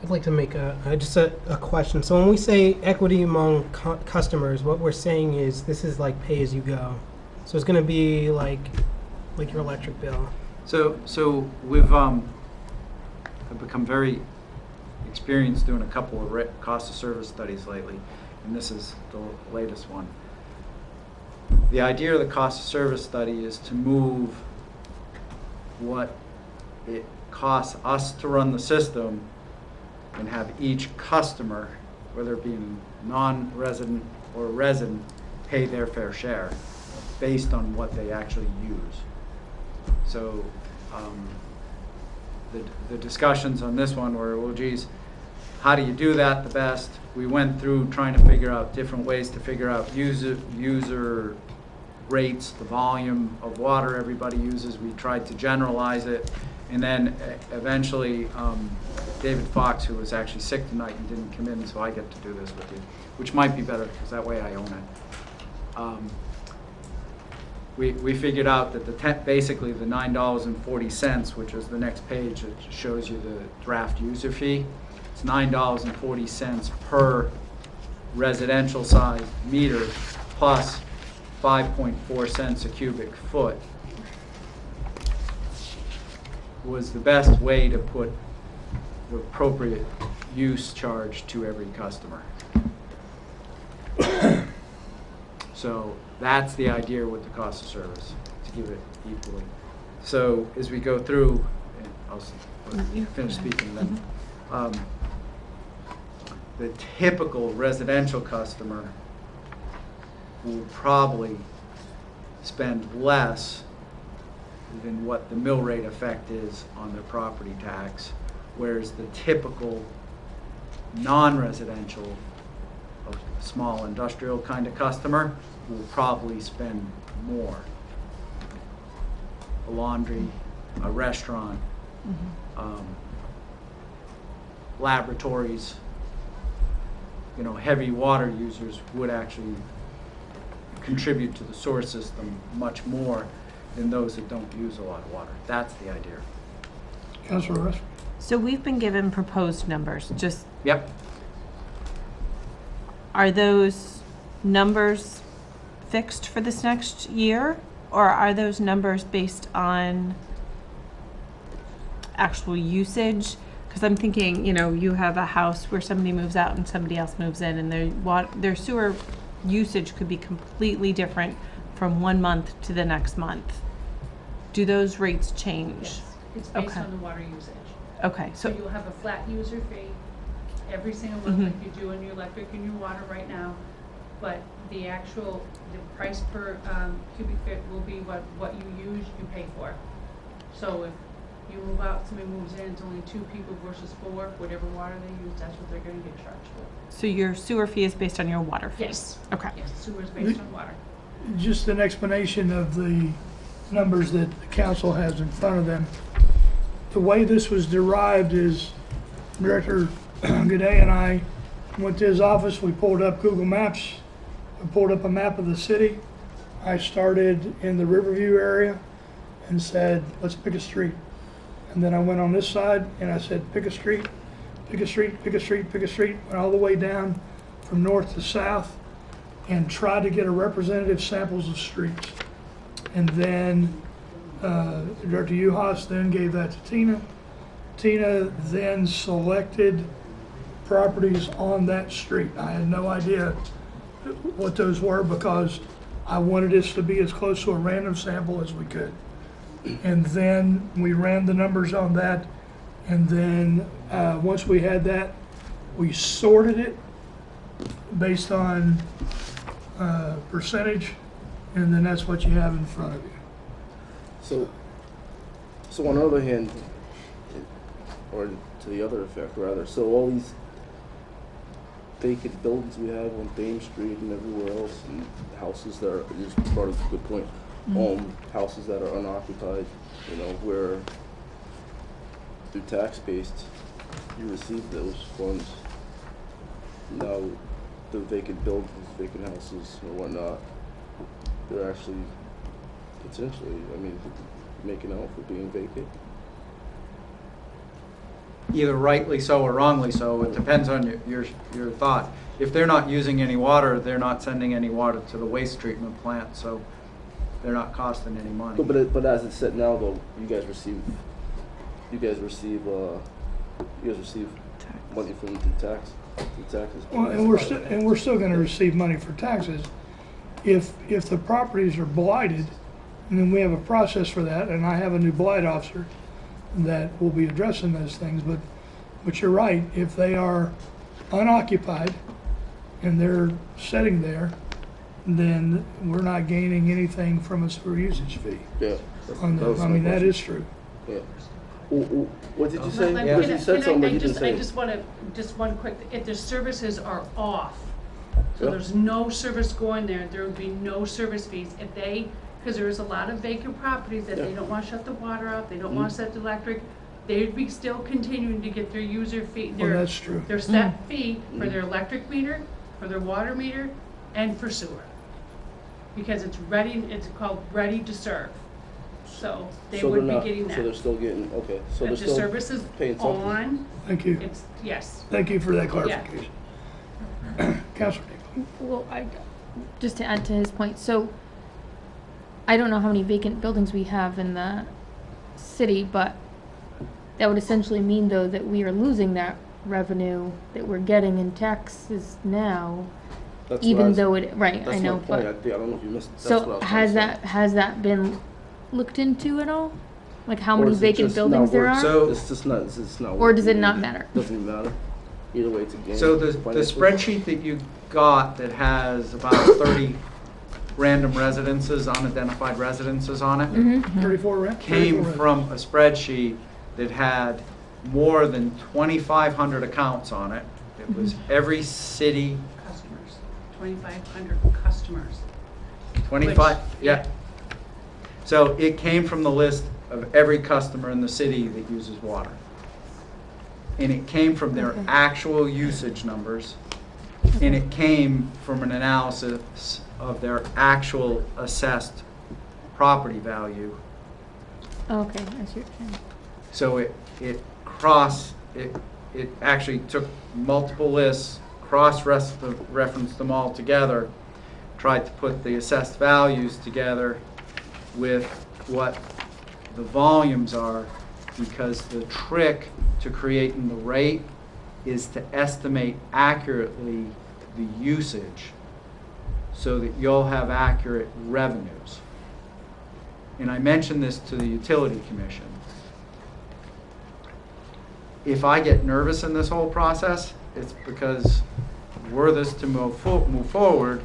I'd like to make just a question. So when we say equity among customers, what we're saying is this is like pay as you go. So it's going to be like your electric bill. So we've I've become very experienced doing a couple of cost of service studies lately, and this is the latest one. The idea of the cost of service study is to move what it costs us to run the system and have each customer, whether it be non-resident or resident, pay their fair share based on what they actually use. So the discussions on this one were, well, geez, how do you do that the best? We went through trying to figure out different ways to figure out user rates, the volume of water everybody uses. We tried to generalize it. And then eventually, David Fox, who was actually sick tonight and didn't come in, so I get to do this with you, which might be better because that way I own it. We figured out that basically the $9.40, which is the next page that shows you the draft user fee, it's $9.40 per residential size meter plus 5.4 cents a cubic foot was the best way to put the appropriate use charge to every customer. So that's the idea with the cost of service, to give it equally. So as we go through, and I'll finish speaking then, the typical residential customer will probably spend less than what the mill rate effect is on their property tax, whereas the typical non-residential, small industrial kind of customer will probably spend more. A laundry, a restaurant, laboratories, heavy water users would actually contribute to the sewer system much more than those that don't use a lot of water. That's the idea. Councilor Russ? So we've been given proposed numbers. Yep. Are those numbers fixed for this next year, or are those numbers based on actual usage? Because I'm thinking, you have a house where somebody moves out and somebody else moves in, and their sewer usage could be completely different from one month to the next month. Do those rates change? Yes, it's based Okay. on the water usage. Okay, So so, you'll have a flat user fee every single month, Mhm. like you do in your electric and your water right now. but the actual, the price per cubic foot will be what you use, you pay for. So if you move out, somebody moves in, it's only 2 people versus 4, whatever water they use, that's what they're gonna get charged for. So your sewer fee is based on your water fee? Yes. Okay. Yes, sewer is based on water. Just an explanation of the numbers that the council has in front of them. The way this was derived is Director Goudet and I went to his office, we pulled up Google Maps, we pulled up a map of the city. I started in the Riverview area and said, let's pick a street. And then I went on this side and I said, pick a street, pick a street, pick a street, pick a street, went all the way down from north to south and tried to get a representative samples of streets. And then Director Uhas then gave that to Tina. Tina then selected properties on that street. I had no idea what those were because I wanted this to be as close to a random sample as we could. And then we ran the numbers on that. And then once we had that, we sorted it based on percentage. And then that's what you have in front of you. So on the other hand, or to the other effect rather, so all these vacant buildings we have on Dame Street and everywhere else, and houses that are, you just brought up a good point, houses that are unoccupied, you know, where through tax-based, you receive those funds. Now, the vacant buildings, vacant houses or whatnot, they're actually potentially, I mean, making out for being vacant. Either rightly so or wrongly so. It depends on your thought. If they're not using any water, they're not sending any water to the waste treatment plant, so they're not costing any money. But as it's set now, though, you guys receive money from the taxes. Well, and we're still going to receive money for taxes if the properties are blighted, and then we have a process for that. And I have a new blight officer that will be addressing those things. But you're right. If they are unoccupied and they're sitting there, then we're not gaining anything from a sewer usage fee. Yeah. On them. I mean, that is true. Yeah. What did you say? Like, Because you said something, but you didn't say. I just want to, just one quick, if the services are off, so Yeah. there's no service going there, there would be no service fees. If they, because there is a lot of vacant properties that they Yeah. don't want to shut the water off, they don't want to set the electric, they'd be still continuing to get their user fee, Well, their, that's true. their set fee for their electric meter, for their water meter, and for sewer. Because it's ready, it's called ready to serve. So they So would be they're not- getting that. So they're still getting, okay, so they're If the still service is paying something. on, Thank you. it's, yes. Thank you for that clarification. Councilor Daigle. Well, just to add to his point, so I don't know how many vacant buildings we have in the city, but that would essentially mean though that we are losing that revenue that we're getting in taxes now, That's what even I was- though it, right, I That's know, my point. I but, don't know if you missed. That's what I so was has trying to say. that been looked into at all? Like how Or many is it vacant just buildings not there worth- are? So- It's just not. It's not. Or does it working. not matter? Doesn't matter. Either way, it's a game. So the financially. spreadsheet that you got that has about 30 random residences, unidentified residences on it, 34 rent? came 34 from a spreadsheet that had more than 2,500 accounts on it. It was every city, Customers, 2,500 customers. 25, Which- yeah. So it came from the list of every customer in the city that uses water. And it came from their Okay. actual usage numbers. And it came from an analysis of their actual assessed property value. Okay, I see what you're saying. So it actually took multiple lists, cross-referenced them all together, tried to put the assessed values together with what the volumes are, because the trick to creating the rate is to estimate accurately the usage so that you'll have accurate revenues. And I mentioned this to the Utility Commission. If I get nervous in this whole process, it's because were this to move forward,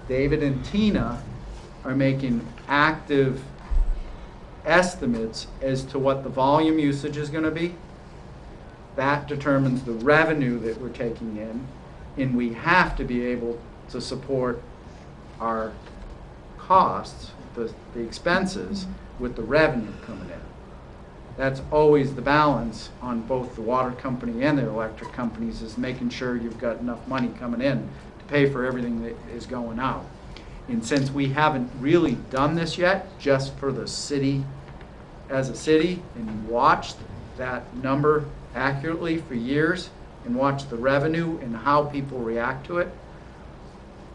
David and Tina are making active estimates as to what the volume usage is going to be. That determines the revenue that we're taking in, and we have to be able to support our costs, the expenses, with the revenue coming in. That's always the balance on both the water company and the electric companies, is making sure you've got enough money coming in to pay for everything that is going out. And since we haven't really done this yet, just for the city as a city, and watched that number accurately for years, and watched the revenue and how people react to it,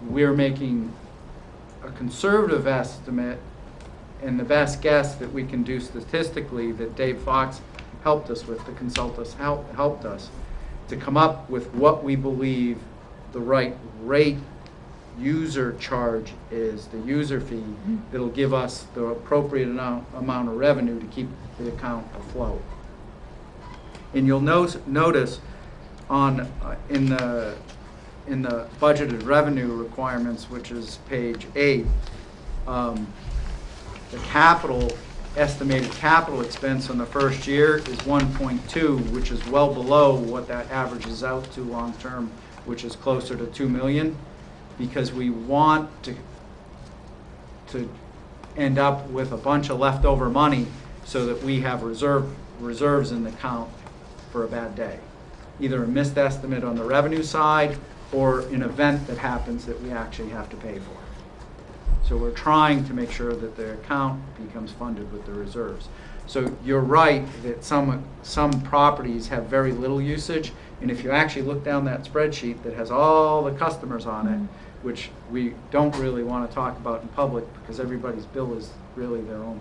we're making a conservative estimate and the best guess that we can do statistically that Dave Fox helped us with, the consultants helped us to come up with what we believe the right rate user charge is, the user fee that'll give us the appropriate amount of revenue to keep the account afloat. And you'll notice on in the budgeted revenue requirements, which is page 8, the estimated capital expense in the first year is 1.2, which is well below what that averages out to long term, which is closer to 2 million, because we want to end up with a bunch of leftover money so that we have reserves in the account for a bad day. Either a missed estimate on the revenue side or an event that happens that we actually have to pay for. So we're trying to make sure that the account becomes funded with the reserves. So you're right that some properties have very little usage, and if you actually look down that spreadsheet that has all the customers on it, which we don't really want to talk about in public because everybody's bill is really their own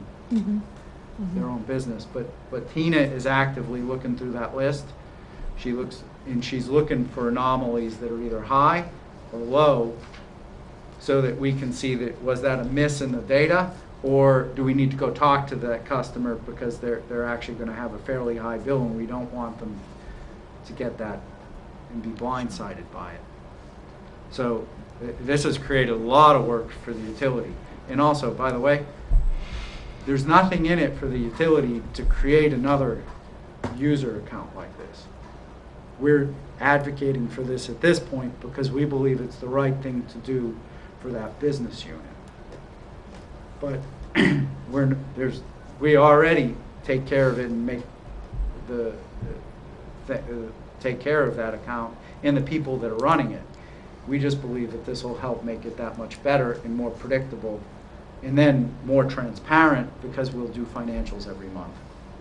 their own business. But Tina is actively looking through that list. She's looking for anomalies that are either high or low, so that we can see that was that a miss in the data, or do we need to go talk to that customer because they're actually going to have a fairly high bill and we don't want them to get that and be blindsided by it. So this has created a lot of work for the utility. And also, by the way, there's nothing in it for the utility to create another user account like this. We're advocating for this at this point because we believe it's the right thing to do for that business unit. But we already take care of it and make take care of that account and the people that are running it. We just believe that this will help make it that much better and more predictable, and then more transparent, because we'll do financials every month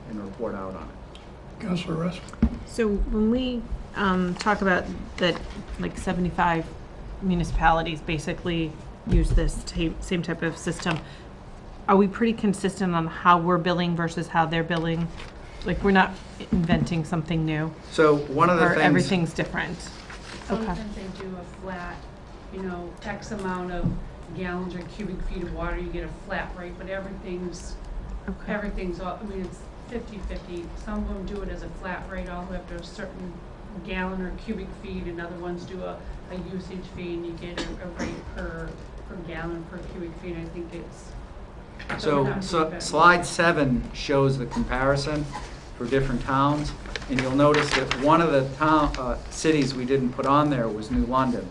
and report out on it. Councilor Russ? So when we talk about that, like 75 municipalities basically use this same type of system, are we pretty consistent on how we're billing versus how they're billing? Like, we're not inventing something new? So one of the or things... everything's different? Sometimes they do a flat, X amount of gallons or cubic feet of water, you get a flat rate, but everything's all, it's 50-50. Some of them do it as a flat rate all the way up to a certain gallon or cubic feet, and other ones do a usage fee, and you get a rate per gallon per cubic feet. I think it's... So slide 7 shows the comparison for different towns, and you'll notice that one of the cities we didn't put on there was New London.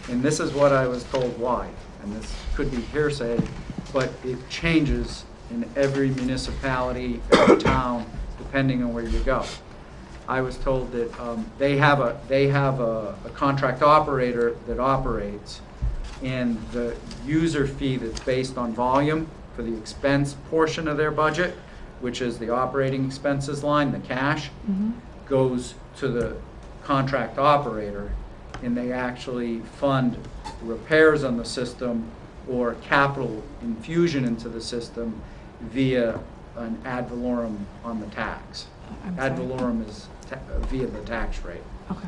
And this is what I was told why, and this could be hearsay, but it changes in every municipality, every town, depending on where you go. I was told that they have a contract operator that operates, and the user fee that's based on volume for the expense portion of their budget, which is the operating expenses line, the cash, goes to the contract operator, and they actually fund repairs on the system or capital infusion into the system via an ad valorem on the tax. Ad valorem is via the tax rate. Okay.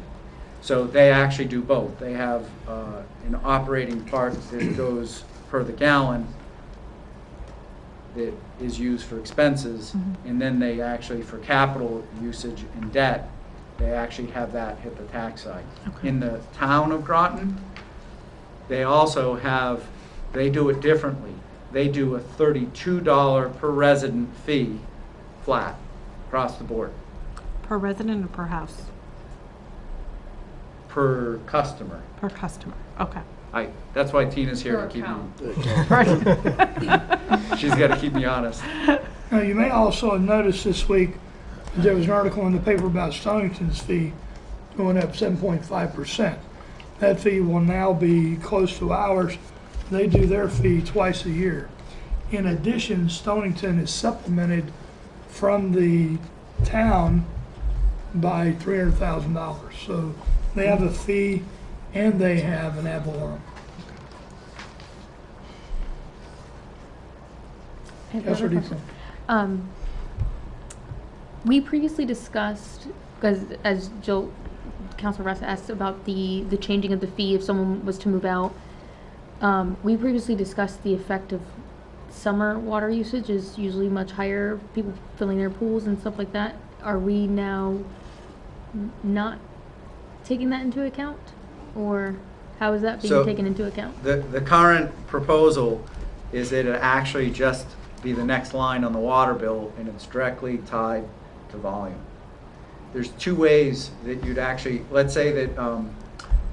So they actually do both. They have an operating part that goes per the gallon that is used for expenses, and then they actually, for capital usage and debt, they actually have that hit the tax side. Okay. In the town of Groton, They also have, they do it differently. They do a $32 per resident fee, flat, across the board, Per resident or per house? per customer. Per customer, okay. That's why Tina's here Per to keep account. me, she's got to keep me honest. Now, you may also have noticed this week, there was an article in the paper about Stonington's fee going up 7.5%. That fee will now be close to ours. They do their fee twice a year. In addition, Stonington is supplemented from the town by $300,000. So they have a fee and they have an ad valorem. I have Yes, another what do you question. think? We previously discussed, because as Councilor Russ asked about the changing of the fee if someone was to move out. We previously discussed the effect of summer water usage is usually much higher, people filling their pools and stuff like that. Are we now not taking that into account? Or how is that being So, taken into account? The current proposal is that it actually just be the next line on the water bill, and it's directly tied to volume. There's two ways that you'd actually, let's say that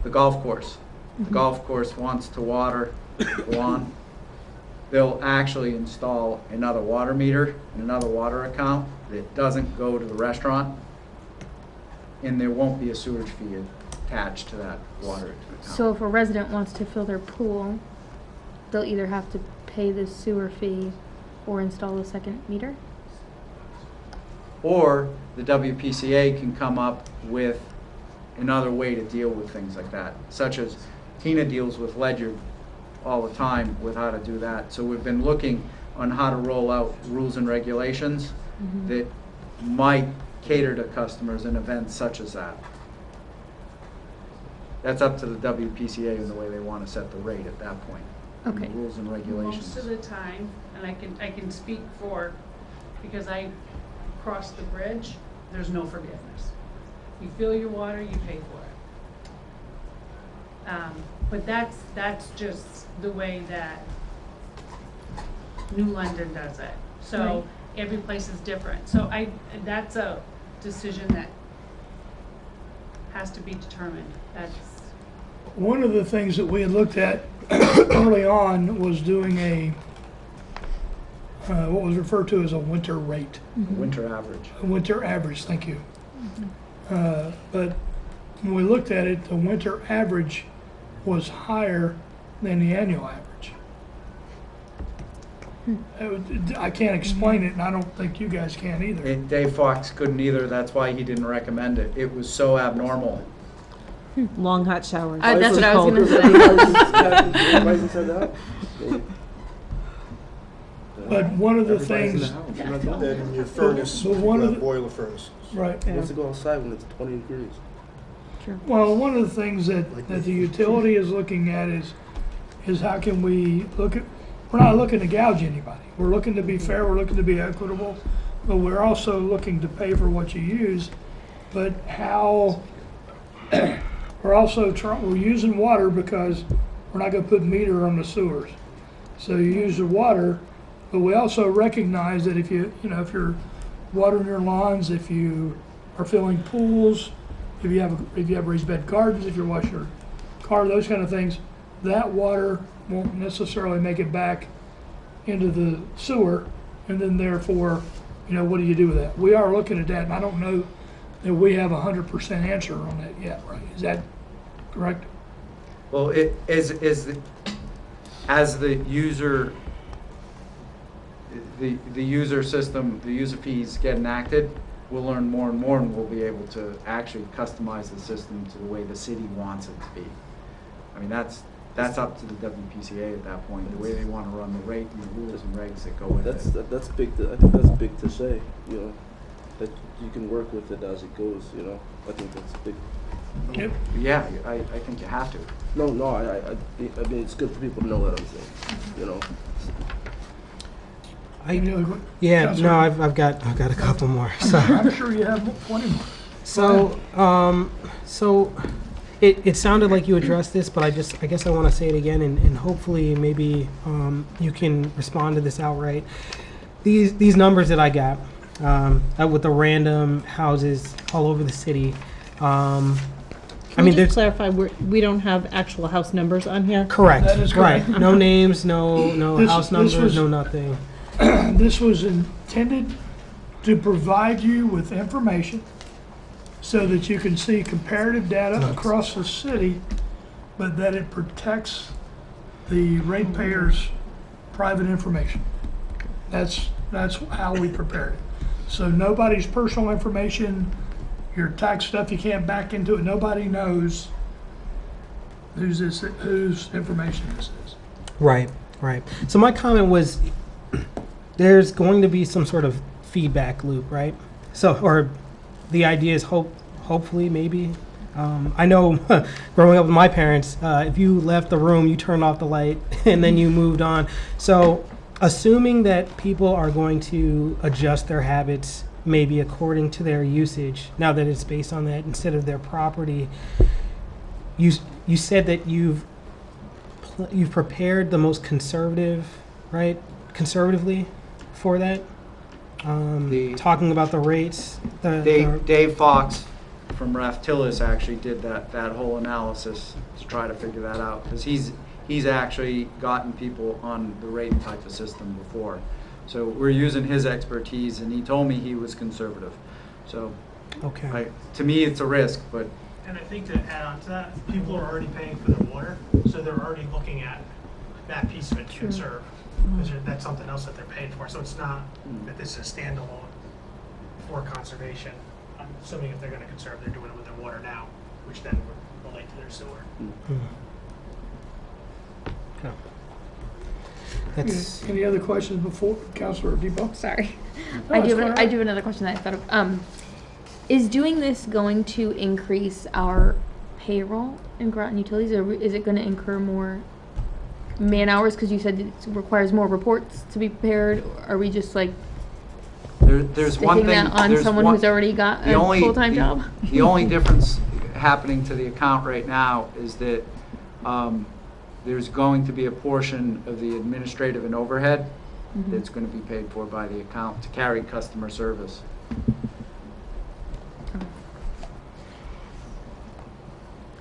the golf course wants to water the lawn. They'll actually install another water meter and another water account that doesn't go to the restaurant, and there won't be a sewage fee attached to that water account. So if a resident wants to fill their pool, they'll either have to pay the sewer fee or install a second meter? Or the WPCA can come up with another way to deal with things like that, such as Tina deals with Ledger all the time with how to do that. So we've been looking on how to roll out rules and regulations that might cater to customers in events such as that. That's up to the WPCA and the way they want to set the rate at that point. Okay. The rules and regulations. Most of the time, and I can speak for, because I crossed the bridge, there's no forgiveness. You fill your water, you pay for it. But that's just the way that New London does it. So Right. every place is different. So that's a decision that has to be determined. That's, One of the things that we had looked at early on was doing what was referred to as a winter rate. Winter average. A winter average, thank you. But when we looked at it, the winter average was higher than the annual average. I can't explain it, and I don't think you guys can either. And Dave Fox couldn't either, that's why he didn't recommend it. It was so abnormal. Long hot showers. That's what I was Cold. gonna say. Everybody's inside the house. But one of the Everybody's in things, house. You're not doing that in your furnace, But you one of have the- boiler furnaces. right, Who wants to go outside when it's 20 degrees? well, one of the things that the utility is looking at is how can we look at, we're not looking to gouge anybody. We're looking to be fair, we're looking to be equitable, but we're also looking to pay for what you use. But how, we're also we're using water because we're not gonna put meter on the sewers. So you use the water, but we also recognize that if if you're watering your lawns, if you are filling pools, if you have raised bed gardens, if you're washing your car, those kind of things, that water won't necessarily make it back into the sewer, and then therefore, what do you do with that? We are looking at that, and I don't know that we have 100% answer on that yet, right? Is that correct? Well, it is as the user, the user system, the user fees get enacted, we'll learn more and more, and we'll be able to actually customize the system to the way the city wants it to be. I mean, that's up to the WPCA at that point, the way they want to run the rate and the rules and regs that go with it. That's big. I think that's big to say. That you can work with it as it goes. I think that's big. Yep. Yeah, I think you have to. No, I mean it's good for people to know what I'm saying. Yeah, Counselor? no, I've got a couple more. So, I'm sure you have plenty more. so it sounded like you addressed this, but I guess I want to say it again, and hopefully maybe you can respond to this outright. These numbers that I got with the random houses all over the city. Can we just clarify, we don't have actual house numbers on here? Correct. That is correct. Right. No names, no This- house this numbers, was- no nothing. This was intended to provide you with information so that you can see comparative data across the city, but that it protects the ratepayers' private information. That's how we prepared it. So nobody's personal information, your tax stuff, you can't back into it. Nobody knows whose information this is. Right. So my comment was, there's going to be some sort of feedback loop, right? So, or the idea is hopefully, maybe. I know growing up with my parents, if you left the room, you turned off the light and then you moved on. So assuming that people are going to adjust their habits maybe according to their usage, now that it's based on that instead of their property, you said that you've prepared the most conservative, right? Conservatively for that? Talking about the rates. Dave Fox from Raftillus actually did that whole analysis to try to figure that out, because he's actually gotten people on the rate type of system before. So we're using his expertise, and he told me he was conservative. So Okay. to me, it's a risk, but And I think to add on to that, people are already paying for their water, so they're already looking at that piece of it to conserve. Because that's something else that they're paying for, so it's not that this is standalone for conservation. I'm assuming if they're gonna conserve, they're doing it with their water now, which then would relate to their sewer. Okay. That's Any other questions before Councilor Depot? Sorry. No, I it's do quite have, all I do have another question that I thought of. Is doing this going to increase our payroll in Groton Utilities, or is it going to incur more man hours? Because you said it requires more reports to be prepared. Are we just like there's one sticking thing. that on there's someone one- who's already got the a only- full-time the- job? The only difference happening to the account right now is that there's going to be a portion of the administrative and overhead that's going to be paid for by the account to carry customer service.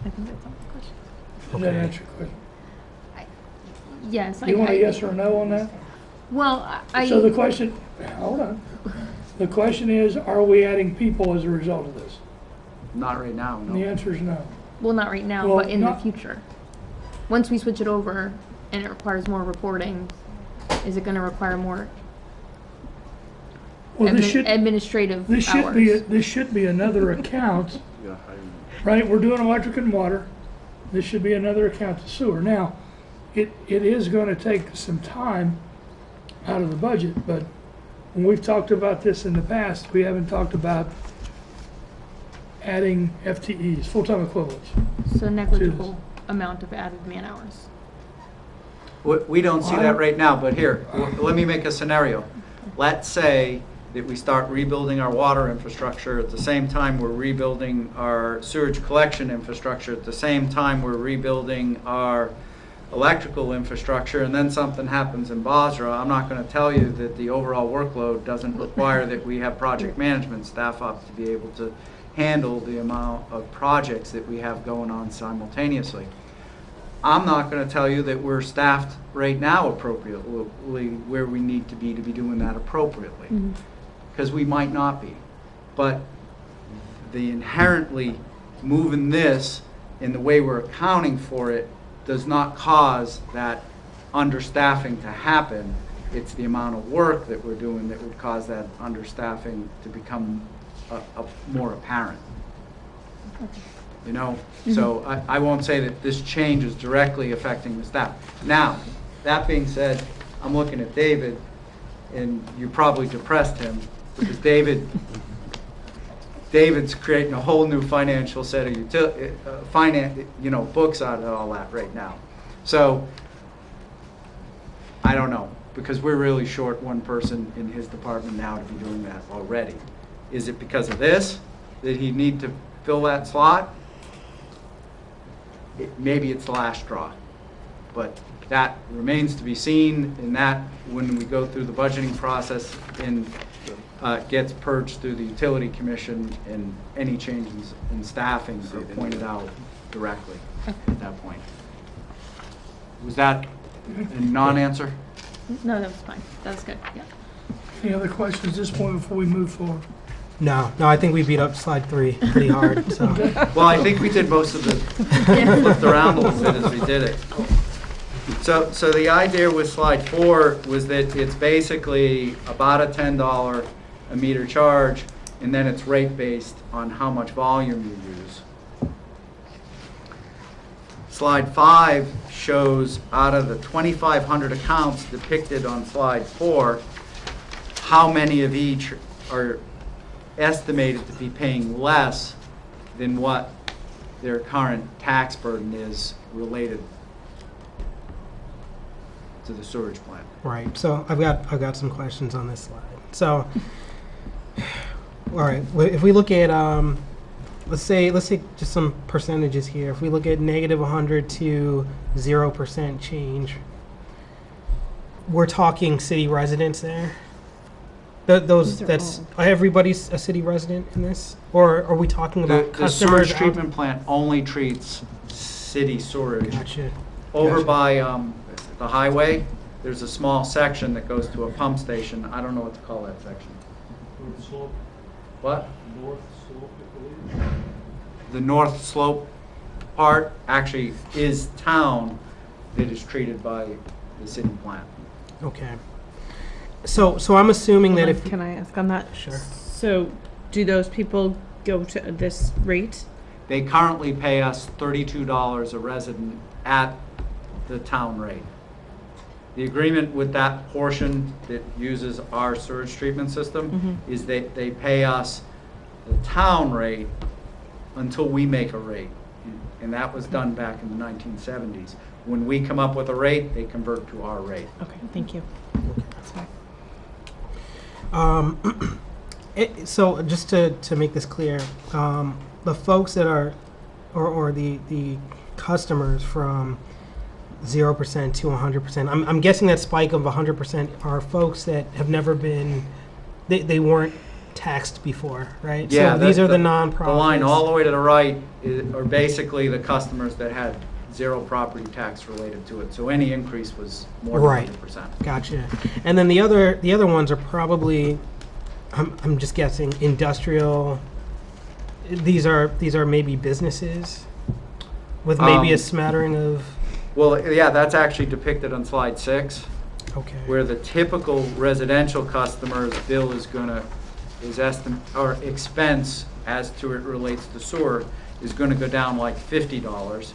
I think that's all the questions. Does that answer your question? Yes. You want a yes or a no on that? Well, So the question, hold on. The question is, are we adding people as a result of this? Not right now, And the no. answer is no. well, not right now, Well, but in the not- future. Once we switch it over and it requires more reporting, is it going to require more Well, administrative this hours? should be another account, You gotta hire them. right? We're doing electric and water. This should be another account to sewer. Now, it is gonna take some time out of the budget, but when we've talked about this in the past, we haven't talked about adding FTEs, full-time equivalents. So negligible amount of added man hours. We don't see that right now, but here, let me make a scenario. Let's say that we start rebuilding our water infrastructure at the same time we're rebuilding our sewage collection infrastructure, at the same time we're rebuilding our electrical infrastructure, and then something happens in Basra. I'm not going to tell you that the overall workload doesn't require that we have project management staff up to be able to handle the amount of projects that we have going on simultaneously. I'm not going to tell you that we're staffed right now appropriately where we need to be doing that appropriately, because we might not be. But the inherently moving this in the way we're accounting for it does not cause that understaffing to happen. It's the amount of work that we're doing that would cause that understaffing to become more apparent. You know, so I won't say that this change is directly affecting the staff. Now, that being said, I'm looking at David, and you probably depressed him, because David's creating a whole new financial set of books out of all that right now. So, I don't know, because we're really short one person in his department now to be doing that already. Is it because of this that he'd need to fill that slot? maybe it's the last straw. But that remains to be seen, and that, when we go through the budgeting process and gets purged through the utility commission, and any changes in staffing are pointed out directly at that point. Was that a non-answer? No, that was fine. That was good, yeah. Any other questions at this point before we move forward? No, I think we beat up slide 3 pretty hard, so. Well, I think we did most of it, flipped around a little bit as we did it. So the idea with slide 4 was that it's basically about a $10 a meter charge, and then it's rate based on how much volume you use. Slide 5 shows, out of the 2,500 accounts depicted on slide 4, how many of each are estimated to be paying less than what their current tax burden is related to the sewage plant. Right. So I've got some questions on this slide. So, all right. If we look at let's say just some percentages here. If we look at -100 to 0% change, we're talking city residents there. That's everybody's a city resident in this, or are we talking about The customers? sewage treatment plant only treats city sewage. Gotcha. Over Gotcha. by the highway, there's a small section that goes to a pump station. I don't know what to call that section. North slope. What? North slope, I believe. The north slope part actually is town that is treated by the city plant. Okay. So I'm assuming that if Can I ask on that? Sure. So do those people go to this rate? They currently pay us $32 a resident at the town rate. The agreement with that portion that uses our sewage treatment system is that they pay us the town rate until we make a rate. And that was done back in the 1970s. When we come up with a rate, they convert to our rate. Okay, thank you. That's fine. So just to make this clear, the folks that are, or the customers from 0% to 100%, I'm guessing that spike of 100% are folks that have never been, they weren't taxed before, right? Yeah, so these are the nonprofits. The line all the way to the right are basically the customers that had zero property tax related to it. So any increase was more than Right. 100%. Gotcha. And then the other ones are probably, I'm just guessing, industrial. These are maybe businesses with maybe a smattering of. Well, yeah, that's actually depicted on slide 6, Okay. where the typical residential customer's bill is or expense as to it relates to sewer is going to go down like $50,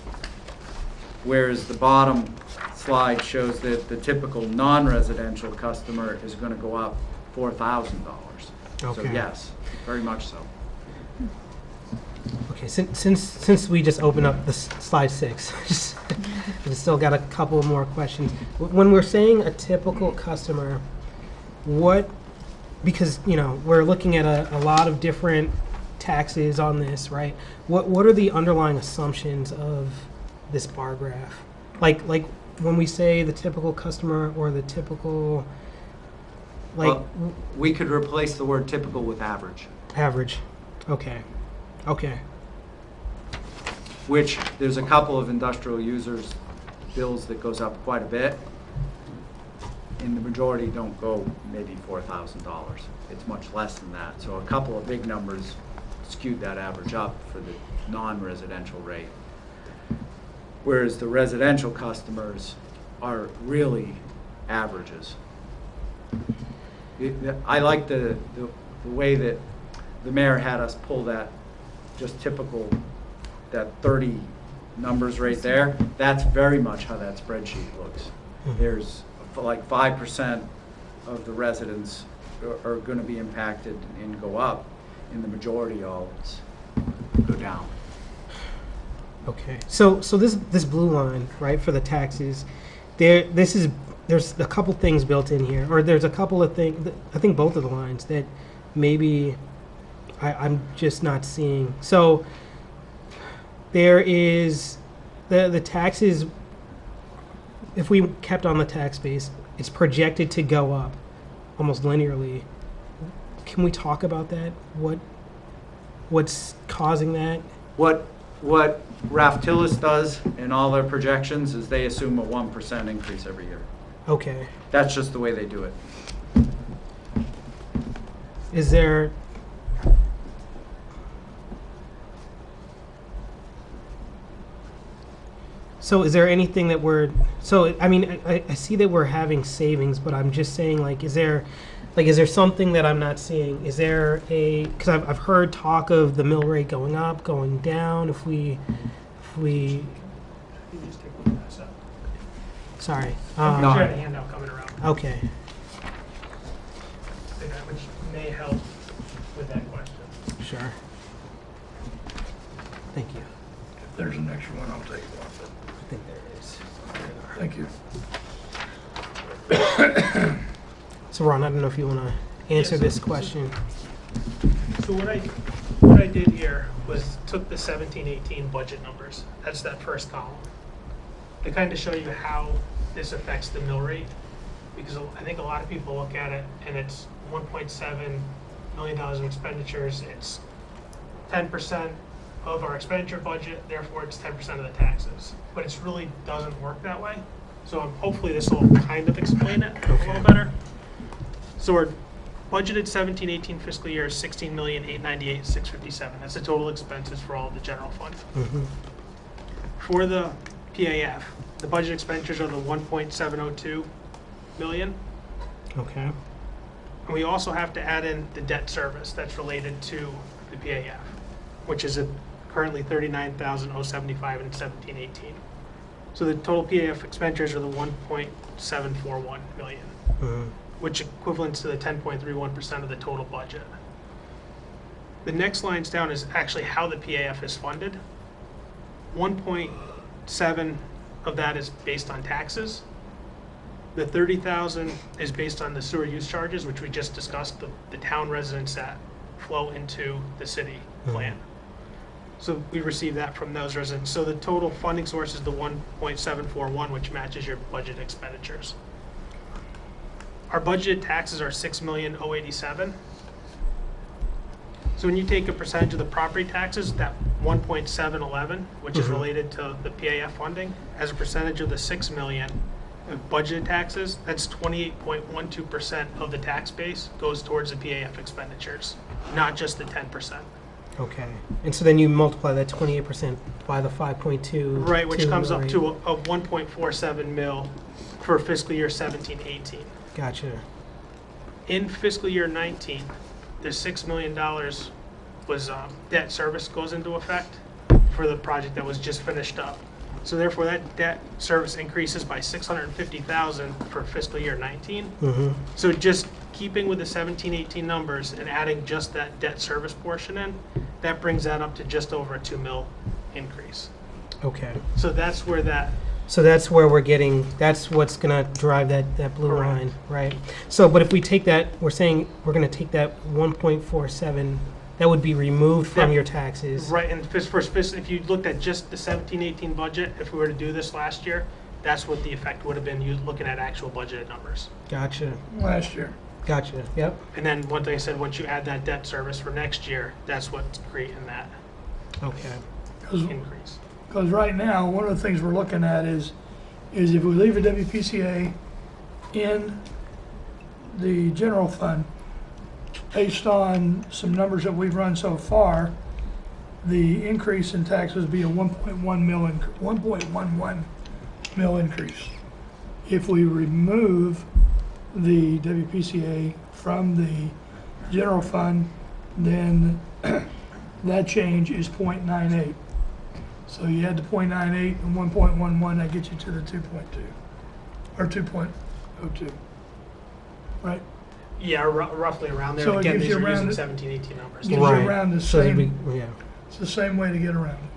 whereas the bottom slide shows that the typical non-residential customer is going to go up $4,000. So Okay. yes, very much so. Okay. Since we just opened up this slide 6, I still got a couple more questions. When we're saying a typical customer, because we're looking at a lot of different taxes on this, right? What are the underlying assumptions of this bar graph? Like when we say the typical customer or the typical, Well, we could replace the word typical with average, average. Okay. which there's a couple of industrial users' bills that goes up quite a bit, and the majority don't go maybe $4,000. It's much less than that. So a couple of big numbers skewed that average up for the non-residential rate. Whereas the residential customers are really averages. I like the way that the mayor had us pull that just typical, that 30 numbers right there. That's very much how that spreadsheet looks. There's like 5% of the residents are going to be impacted and go up, and the majority all go down. Okay. So this blue line, right, for the taxes, there's a couple things built in here, or there's a couple of things. I think both of the lines that maybe I'm just not seeing. So there is the taxes, if we kept on the tax base, it's projected to go up almost linearly. Can we talk about that? What's causing that? What Raphtilis does in all their projections is they assume a 1% increase every year. Okay. That's just the way they do it. Is there... So is there anything that we're... So, I mean, I see that we're having savings, but I'm just saying, like, is there something that I'm not seeing? Is there a... Because I've heard talk of the mill rate going up, going down, if we... You just take one of those up. Sorry. You had a handout coming around. Okay. Which may help with that question. Sure. Thank you. If there's an extra one, I'll take one. I think there is. Thank you. So Ron, I don't know if you want to answer Yes. this question. So what I did here was took the 17-18 budget numbers. That's that first column. To kind of show you how this affects the mill rate, because I think a lot of people look at it and it's $1.7 million of expenditures. It's 10% of our expenditure budget, therefore it's 10% of the taxes. But it really doesn't work that way. So hopefully this will kind of explain it a little better. So our budgeted 17-18 fiscal year is $16,898,657. That's the total expenses for all of the general fund. Mm-hmm. For the PAF, the budget expenditures are the 1.702 million. Okay. And we also have to add in the debt service that's related to the PAF, which is currently $39,075 in 17-18. So the total PAF expenditures are the 1.741 million, which equivalents to the 10.31% of the total budget. The next lines down is actually how the PAF is funded. 1.7 of that is based on taxes. The 30,000 is based on the sewer use charges, which we just discussed, the town residents that flow into the city plan. So we receive that from those residents. So the total funding source is the 1.741, which matches your budget expenditures. Our budgeted taxes are $6,087,000. So when you take a percentage of the property taxes, that 1.711, which is related to the PAF funding, as a percentage of the 6 million of budgeted taxes, that's 28.12% of the tax base goes towards the PAF expenditures, not just the 10%. Okay. And so then you multiply that 28% by the 5.2. Right, which comes up to a 1.47 mil for fiscal year 17-18. Gotcha. In fiscal year 19, the $6 million was debt service goes into effect for the project that was just finished up. So therefore, that debt service increases by $650,000 for fiscal year 19. So just keeping with the 17-18 numbers and adding just that debt service portion in, that brings that up to just over a 2 mil increase. Okay. So that's where that. So that's where we're getting, that's what's going to drive that blue Correct. line, right? So, but if we take that, we're saying we're going to take that 1.47, that would be removed from your taxes. Right, and if you looked at just the 17-18 budget, if we were to do this last year, that's what the effect would have been, you looking at actual budgeted numbers. Gotcha. Last year. Gotcha. Yep. And then one thing I said, once you add that debt service for next year, that's what's creating that Okay. increase. Because right now, one of the things we're looking at is if we leave a WPCA in the general fund, based on some numbers that we've run so far, the increase in taxes would be a 1.11 mil increase. If we remove the WPCA from the general fund, then that change is 0.98. So you add the 0.98 and 1.11, that gets you to the 2.2, or 2.02, right? Yeah, roughly around there. So it Again, gives these you are around using it- 17-18 numbers. Gives you around the So that'd same, be, yeah. it's the same way to get around it.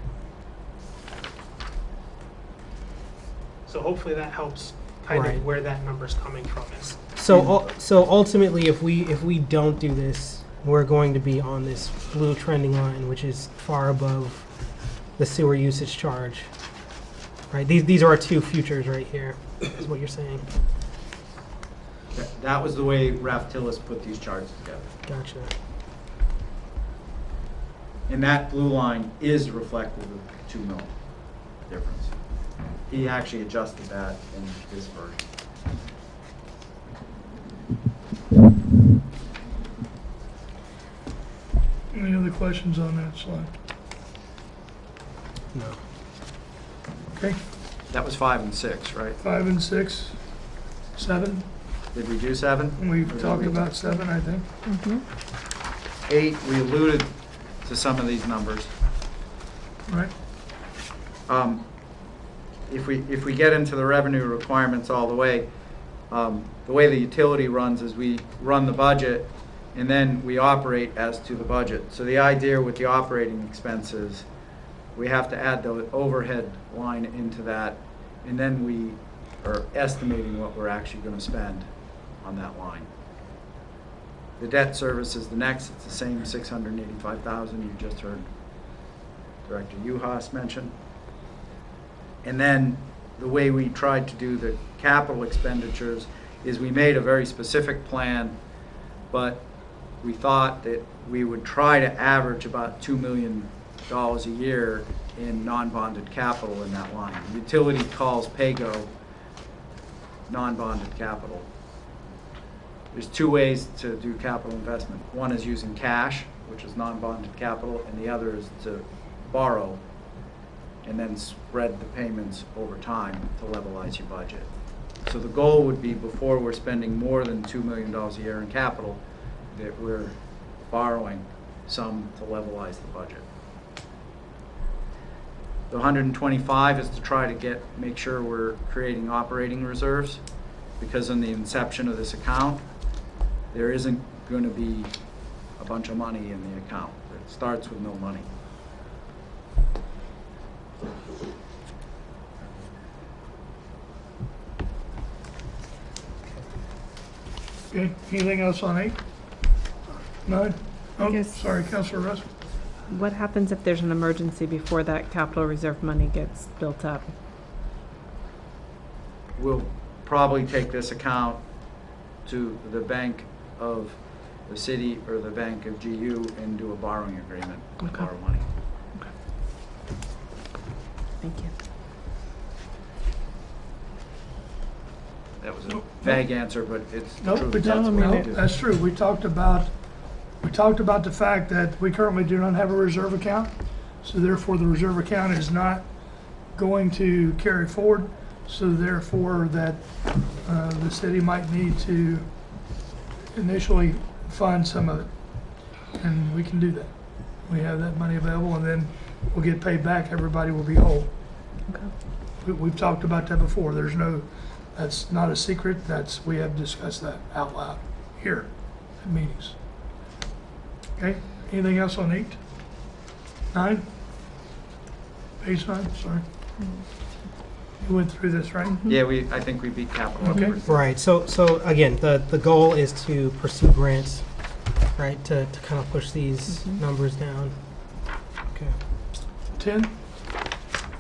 So hopefully that helps kind Right. of where that number's coming from is. So ultimately, if we don't do this, we're going to be on this blue trending line, which is far above the sewer usage charge. right? These are our two futures right here, is what you're saying. That was the way Ralph Tillis put these charts together. Gotcha. And that blue line is reflective of the 2 mil difference. He actually adjusted that in his version. Any other questions on that slide? No. Okay, That was 5 and 6, right? 5 and 6, 7. Did we do 7? We've talked about 7, I think. 8, we alluded to some of these numbers. Right? If we get into the revenue requirements all the way the utility runs is we run the budget and then we operate as to the budget. So the idea with the operating expenses, we have to add the overhead line into that, and then we are estimating what we're actually going to spend on that line. The debt service is the next. It's the same $685,000 you just heard Director Uhas mention. And then the way we tried to do the capital expenditures is we made a very specific plan, but we thought that we would try to average about $2 million a year in non-bonded capital in that line. The utility calls PAYGO non-bonded capital. There's 2 ways to do capital investment. One is using cash, which is non-bonded capital, and the other is to borrow and then spread the payments over time to levelize your budget. So the goal would be, before we're spending more than $2 million a year in capital, that we're borrowing some to levelize the budget. The 125 is to try to make sure we're creating operating reserves, because in the inception of this account, there isn't going to be a bunch of money in the account. It starts with no money. Okay, anything else on 8? 9? Oh, guess- sorry, Councilor Russ. What happens if there's an emergency before that capital reserve money gets built up? We'll probably take this account to the bank of the city or the bank of GU and do a borrowing agreement to Okay. borrow money. Thank you. That was a vague answer, but it's the Nope, truth. we That's talked, what we no, do. that's true. We talked about the fact that we currently do not have a reserve account, so therefore the reserve account is not going to carry forward, so therefore that the city might need to initially fund some of it, and we can do that. We have that money available, and then we'll get paid back. Everybody will be whole. Okay. We've talked about that before. That's not a secret. We have discussed that out loud here at meetings. Okay, anything else on 8? 9? Page 9, sorry. You went through this, right? Yeah, I think we beat capital. Okay. Right. So again, the goal is to pursue grants, right? To kind of push these numbers down. Okay. 10?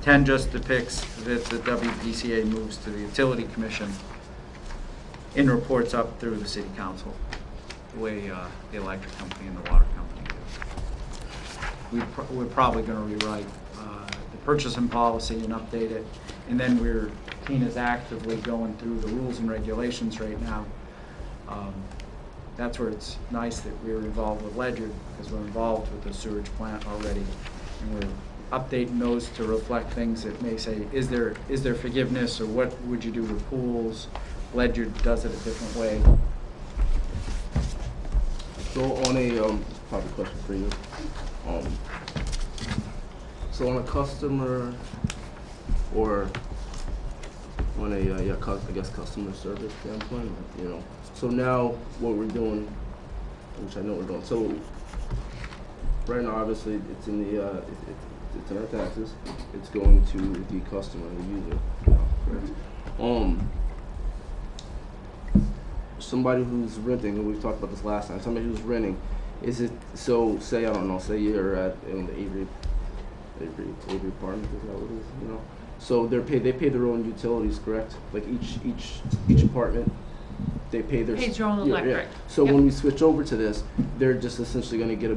10 just depicts that the WPCA moves to the Utility Commission and reports up through the City Council, the way the electric company and the water company do. We're probably going to rewrite the purchasing policy and update it, and then Tina's actively going through the rules and regulations right now. That's where it's nice that we're involved with Ledyard, because we're involved with the sewage plant already, and we're updating those to reflect things that may say, is there forgiveness, or what would you do with pools? Ledyard does it a different way. So on a probably question for you. So on a customer, or on a I guess customer service standpoint, you know. So now what we're doing, which I know we're doing. So right now, obviously, it's in the it's in our taxes. It's going to the customer, the user. Correct. Somebody who's renting, and we've talked about this last time. Somebody who's renting, is it so? Say I don't know. Say you're at in the Avery apartment, is that what it is? You know, So they pay their own utilities, correct? Like each apartment, they pay their. Pays your own Yeah, yeah. electric. So Yep. when we switch over to this, they're just essentially gonna get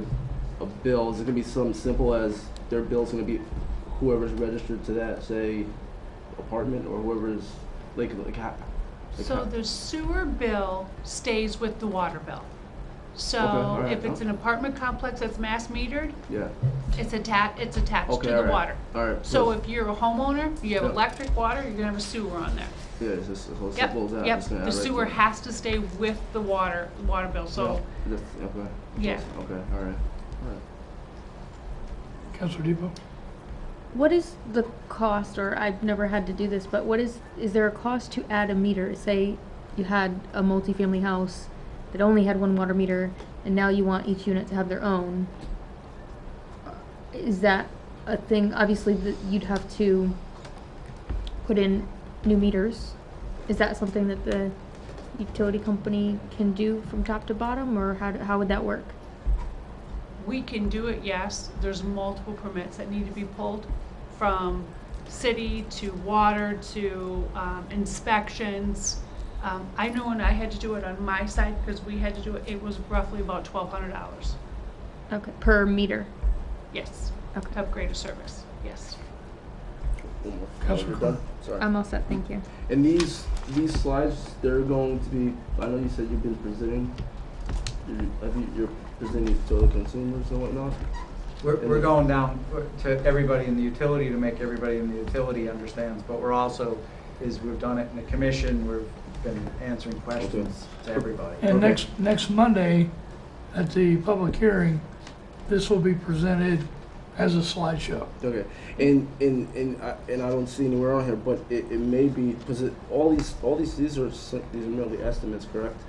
a bill. Is it gonna be something simple as their bill's gonna be whoever's registered to that, say, apartment, or whoever's, like how? So the sewer bill stays with the water bill. So all right, if it's an apartment complex that's mass metered, Yeah. it's attached Okay, to all the right. water. All right. So if you're a homeowner, you have Yeah. electric, water, you're gonna have a sewer on there. Yeah, it's just as Yep, simple as that. yep. Just gonna The add right sewer to it. has to stay with the water bill, so, Yeah, okay. yeah. Okay, all right. Councilor Depot? What is the cost, or I've never had to do this, but is there a cost to add a meter? Say you had a multifamily house that only had one water meter, and now you want each unit to have their own. Is that a thing? Obviously, that you'd have to put in new meters. Is that something that the utility company can do from top to bottom, or how would that work? We can do it, yes. There's multiple permits that need to be pulled, from city to water to inspections. I know when I had to do it on my side, because we had to do it, it was roughly about $1,200. Okay, per meter. Yes, Okay. to upgrade a service, yes. One more. Councilor You're Crowe. done? Sorry. I'm all set, thank you. And these slides, they're going to be, I know you said you've been presenting, you're presenting to the consumers and whatnot? We're going down to everybody in the utility to make everybody in the utility understands, but we're also, we've done it in the commission, we've been answering questions to everybody. And Okay. next Monday, at the public hearing, this will be presented as a slideshow. Okay, and I don't see anywhere on here, but it may be, because these are merely estimates, correct?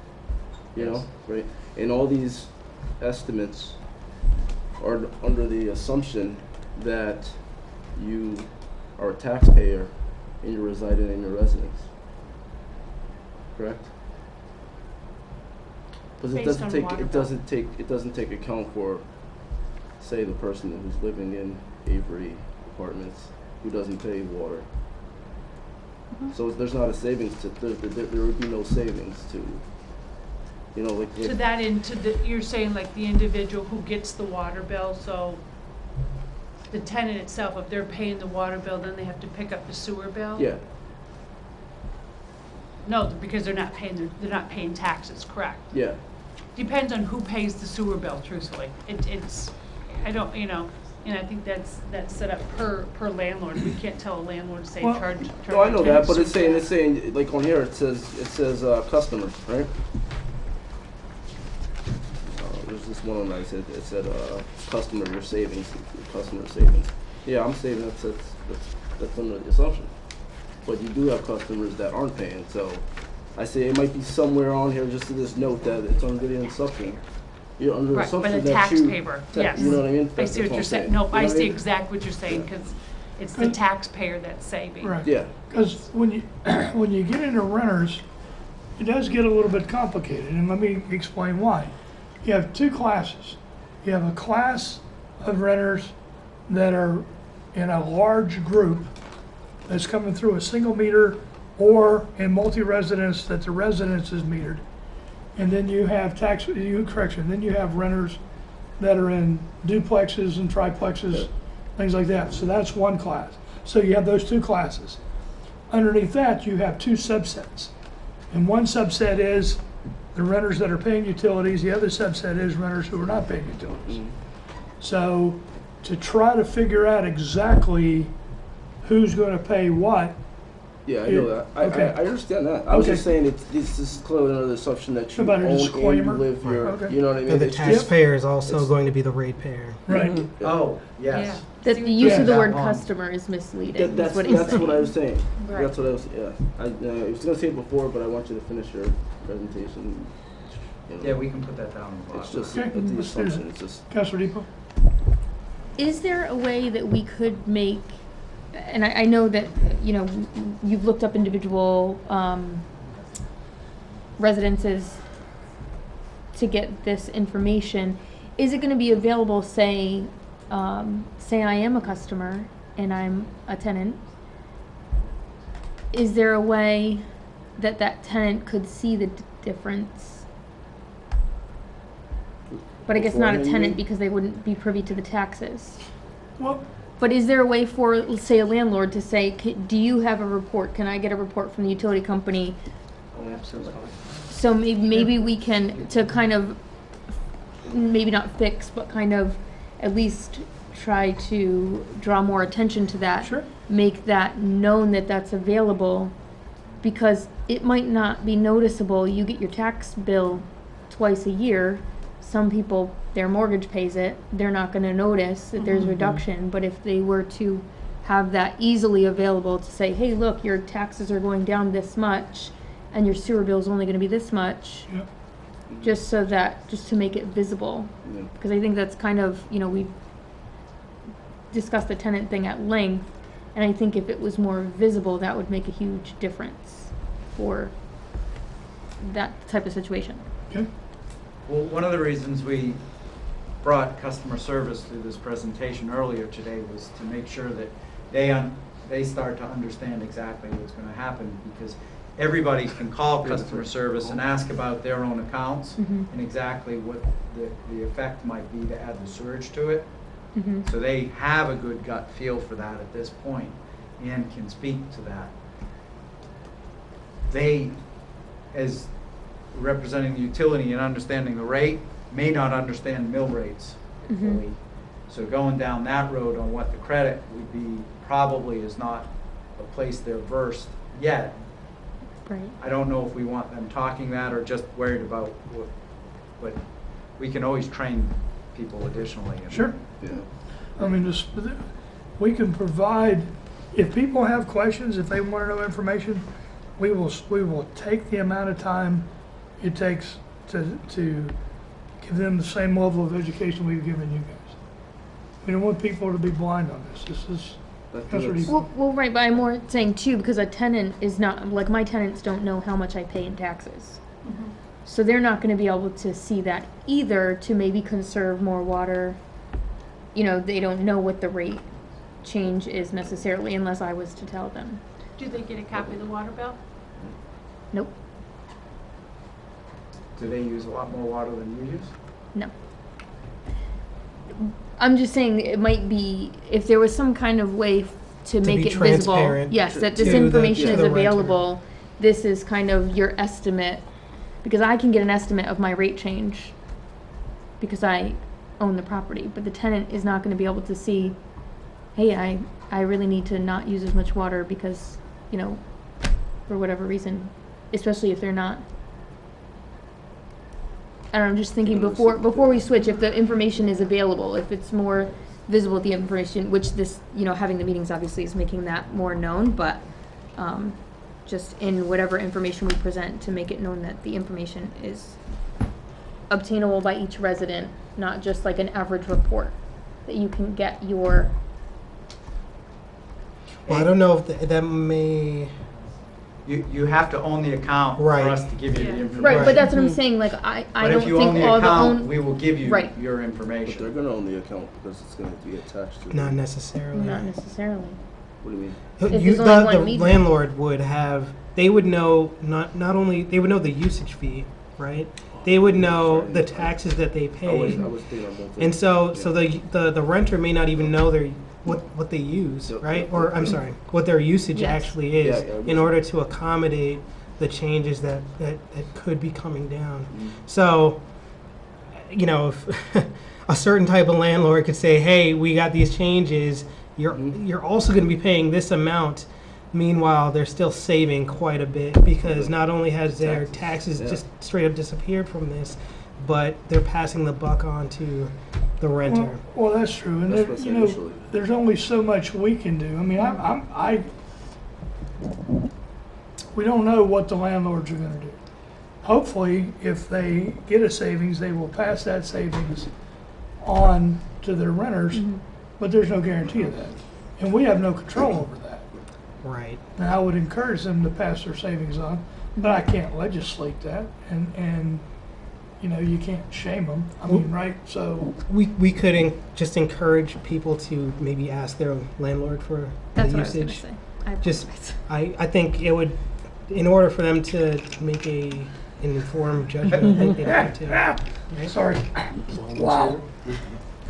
You know, right? And all these estimates are under the assumption that you are a taxpayer and you're residing in your residence, correct? Because Based on water bill. it doesn't take account for, say, the person who's living in Avery Apartments who doesn't pay water. So there's not a savings there would be no savings to, you know, like. To that end, you're saying like the individual who gets the water bill, so the tenant itself, if they're paying the water bill, then they have to pick up the sewer bill? Yeah, No, because they're not paying taxes, correct? yeah. Depends on who pays the sewer bill, truthfully. It's, I don't, you know, and I think that's set up per landlord. We can't tell a landlord to say Well- charge. No, I know that, but tenants it's saying, like on here, it says, customer, right? There's this one on that, it said, customer, your savings, customer savings. Yeah, I'm saving, that's under the assumption. But you do have customers that aren't paying, so I say it might be somewhere on here, just to this note that it's under the assumption. You're under the Right, assumption but the that you. taxpayer, yes. You know what I mean? I That's see what I'm you're saying. You No, know I what see mean? exactly what you're saying, Yeah. because it's the taxpayer that's saving. Right. Yeah, Because when you get into renters, it does get a little bit complicated, and let me explain why. You have two classes. You have a class of renters that are in a large group that's coming through a single meter or in multi-residence that the residence is metered. And then you have then you have renters that are in duplexes and triplexes, things like that. So that's one class. So you have those two classes. Underneath that, you have two subsets. And one subset is the renters that are paying utilities, the other subset is renters who are not paying utilities. So to try to figure out exactly who's going to pay what, yeah, I know that. Okay. I understand that. I was just Okay. saying it's just clearly under the assumption that you About a own and you disclaimer? live here. Okay. You know what I mean? And the It's just- taxpayer is also it's- going to be the ratepayer. right? Oh, yes. That the use of the Yeah. word That one. customer is misleading, That's is what he's saying. what I was saying. Right. That's what I was. Yeah, I was gonna say it before, but I want you to finish your presentation. You know, Yeah, we can put that down in the It's bottom. just Okay, it's the let's do it. assumption. It's just Councilor Depot? Is there a way that we could make, and I know that, you know, you've looked up individual residences to get this information. Is it going to be available, say I am a customer and I'm a tenant, is there a way that that tenant could see the difference? But I guess not a Beforehand, you tenant mean? because they wouldn't be privy to the taxes. Well, But is there a way for, let's say, a landlord to say, do you have a report? Can I get a report from the utility company? Oh, absolutely. So maybe we can, to kind of, maybe not fix, but kind of at least try to draw more attention to that. Sure. Make that known that that's available, because it might not be noticeable. You get your tax bill twice a year. Some people, their mortgage pays it. They're not going to notice that there's reduction. But if they were to have that easily available to say, hey, look, your taxes are going down this much and your sewer bill is only going to be this much, Yep. just so that, just to make it visible. Yeah. Because I think that's kind of, we discussed the tenant thing at length, and I think if it was more visible, that would make a huge difference for that type of situation. Okay. Well, one of the reasons we brought customer service to this presentation earlier today was to make sure that they start to understand exactly what's going to happen, because everybody can call customer service and ask about their own accounts Mhm. and exactly what the effect might be to add the surge to it. Mm-hmm. So they have a good gut feel for that at this point and can speak to that. They, as representing the utility and understanding the rate, may not understand mill rates Mhm. fully. So going down that road on what the credit would be probably is not a place they're versed yet. Right. I don't know if we want them talking that or just worried about what, but we can always train people additionally. Sure. Yeah. I mean, we can provide, if people have questions, if they want to know information, we will take the amount of time it takes to give them the same level of education we've given you guys. We don't want people to be blind on this. This is, that's what he, Well, right, but I'm more saying too, because a tenant is not, like, my tenants don't know how much I pay in taxes. So they're not gonna be able to see that either, to maybe conserve more water. They don't know what the rate change is necessarily unless I was to tell them. Do they get a copy of the water bill? Nope, Do they use a lot more water than you use? no. I'm just saying it might be, if there was some kind of way to make be it visible. transparent Yes, that this to the- information to is the renter. available. This is kind of your estimate, because I can get an estimate of my rate change because I own the property, but the tenant is not gonna be able to see, hey, I really need to not use as much water because, for whatever reason, especially if they're not. I don't know, I'm just thinking before we switch, if the information is available, if it's more visible, the information, which this, having the meetings obviously is making that more known, but just in whatever information we present, to make it known that the information is obtainable by each resident, not just like an average report, that you can get your. Well, I don't know if that may. You have to own the account for Right. us to give you the Yeah. information. Right, but that's what I'm saying, like, I But don't if you own think the all the account, we will give you Right. your But they're information. gonna own the account because it's gonna be attached to. Not necessarily. Not necessarily. What do you mean? If there's only one The meter. landlord would have, they would know, not only, they would know the usage fee, right? They would know the taxes that they I pay. was thinking on both. And so Yeah. the renter may not even know what they use, Yep. right? Or, I'm sorry, what their usage Yes. actually is, Yeah, yeah, in order to accommodate the changes that could be coming down. Mhm. So, if a certain type of landlord could say, hey, we got these changes, you're also going to be paying this amount. Meanwhile, they're still saving quite a bit, because not only has their taxes Yeah. just straight up disappeared from this, but they're passing the buck on to the renter. well, that's true. And That's there, what's initially. there's only so much we can do. I mean, we don't know what the landlords are gonna do. Hopefully, if they get a savings, they will pass that savings on to their renters, but there's no guarantee of that. And we have no control over that. Right. Now, I would encourage them to pass their savings on, but I can't legislate that, and you can't shame them. I mean, right? So, We could just encourage people to maybe ask their landlord for That's the what I was gonna usage. say. just, apologize. I think it would, in order for them to make an informed judgment, I think they'd have to. Right? Sorry. Wow.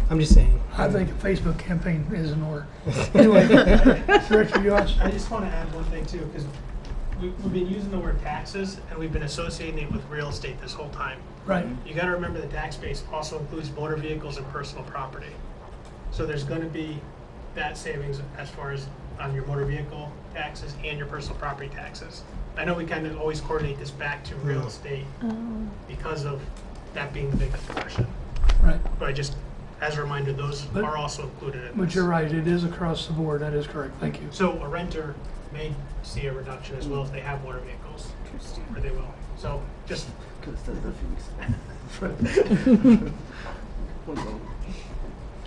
I'm just saying. I think a Facebook campaign is in order. Anyway, Director Yost? I just want to add one thing too, because we've been using the word taxes and we've been associating it with real estate this whole time. Right. You got to remember the tax base also includes motor vehicles and personal property. So there's going to be that savings as far as on your motor vehicle taxes and your personal property taxes. I know we kind of always coordinate this back to real estate because of that being the biggest portion. Right. But just as a reminder, those But- are also included in But this. you're right, it is across the board. That is correct. Thank you. So a renter may see a reduction as well if they have motor vehicles, or they will. So just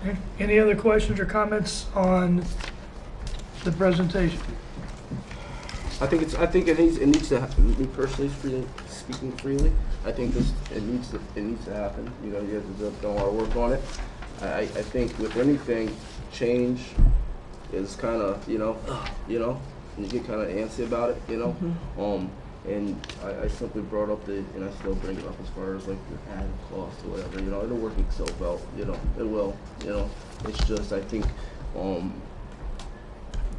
Okay. Any other questions or comments on the presentation? I think it needs to happen. Me personally, speaking freely, I think it needs to happen. You know, you guys have done a lot of work on it. I think with anything, change is kind of, you know, and you get kind of antsy about it, you know. And I simply brought up and I still bring it up as far as like the added cost or whatever, you know, it'll work itself out, you know, it will, you know. It's just, I think,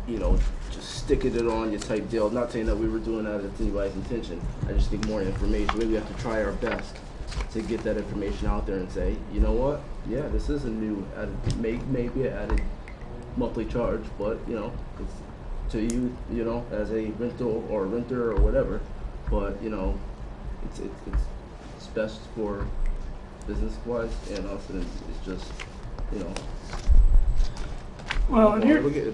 you know, just sticking it on you type deal. Not saying that we were doing that at anybody's intention. I just think more information. Maybe we have to try our best to get that information out there and say, you know what, yeah, this is a new added, maybe an added monthly charge, but, you know, it's to you, you know, as a rental or a renter or whatever, but, you know, it's best for business-wise and us, and it's just, you know. Well, and here's the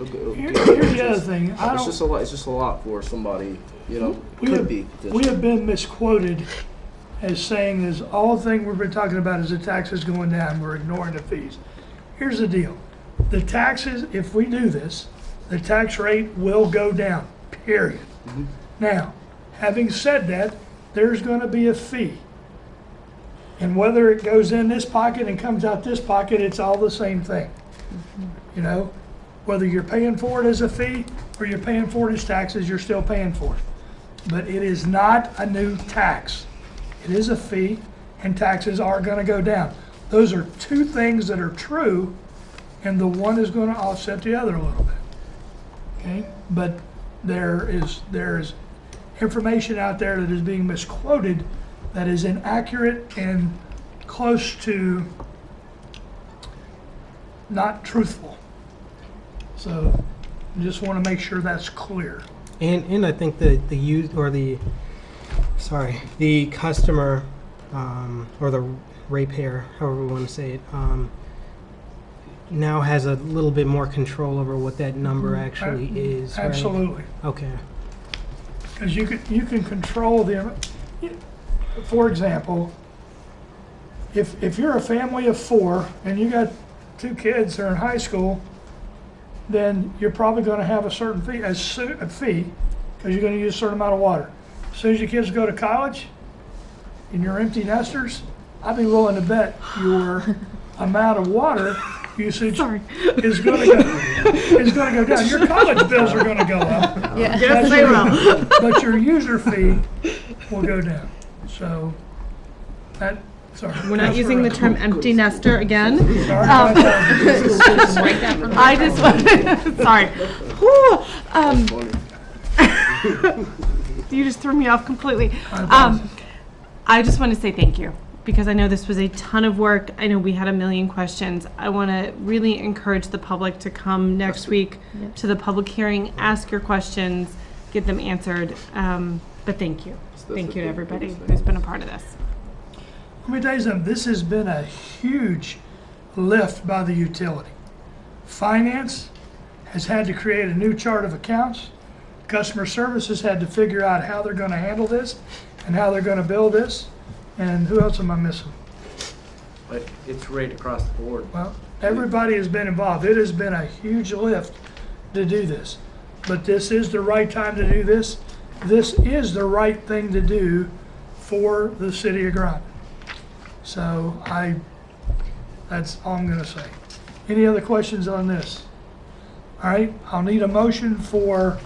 other thing. It's just a lot for somebody, you know. We have been misquoted as saying is all the thing we've been talking about is the taxes going down. We're ignoring the fees. Here's the deal. The taxes, if we do this, the tax rate will go down, period. Now, having said that, there's going to be a fee. And whether it goes in this pocket and comes out this pocket, it's all the same thing. You know, whether you're paying for it as a fee or you're paying for it as taxes, you're still paying for it. But it is not a new tax. It is a fee, and taxes are going to go down. Those are two things that are true, and the one is going to offset the other a little bit. Okay, but there is information out there that is being misquoted that is inaccurate and close to not truthful. So I just want to make sure that's clear. And I think the customer or the ratepayer, however we want to say it, now has a little bit more control over what that number actually is. Right? Absolutely. Okay. Because you can control the. For example, if you're a family of 4 and you got 2 kids that are in high school, then you're probably going to have a certain fee, because you're going to use a certain amount of water. As soon as your kids go to college and you're empty nesters, I'd be willing to bet your amount of water usage is going to go down. Your college bills are going to go up. Yeah. Yes, they will. But your user fee will go down. So we're not using the term empty nester again. Sorry. I just want sorry. You just threw me off completely. I just want to say thank you, because I know this was a ton of work. I know we had a million questions. I want to really encourage the public to come next week to the public hearing, ask your questions, get them answered. But thank you. Thank you to everybody who's been a part of this. Let me tell you something. This has been a huge lift by the utility. Finance has had to create a new chart of accounts. Customer service has had to figure out how they're going to handle this and how they're going to bill this. And who else am I missing? But it's right across the board. Well, everybody has been involved. It has been a huge lift to do this. But this is the right time to do this. This is the right thing to do for the city of Groton. So that's all I'm going to say. Any other questions on this? All right, I'll need a motion for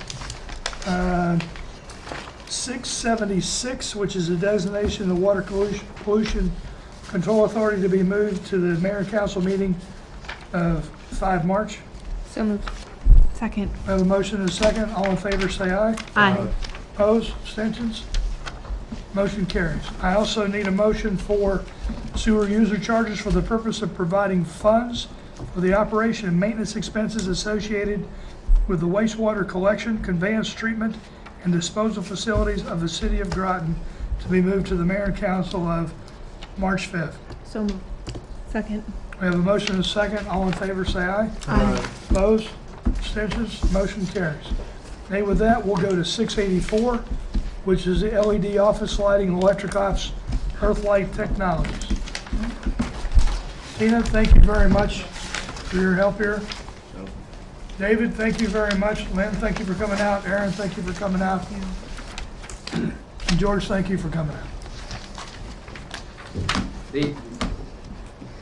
676, which is a designation of the Water Pollution Control Authority to be moved to the mayor and council meeting of 5 March. So moved. Second. We have a motion and a second. All in favor, say aye. Aye. Opposed, abstentions? Motion carries. I also need a motion for sewer user charges for the purpose of providing funds for the operation and maintenance expenses associated with the wastewater collection, conveyance, treatment, and disposal facilities of the city of Groton to be moved to the mayor and council of March 5th. So moved. Second. We have a motion and a second. All in favor, say aye. Aye. Opposed? Abstentions? Motion carries. Okay, with that, we'll go to 684, which is the LED office lighting, electric ops, Earthlight Technologies. Tina, thank you very much for your help here. David, thank you very much. Lynn, thank you for coming out. Aaron, thank you for coming out. And George, thank you for coming out.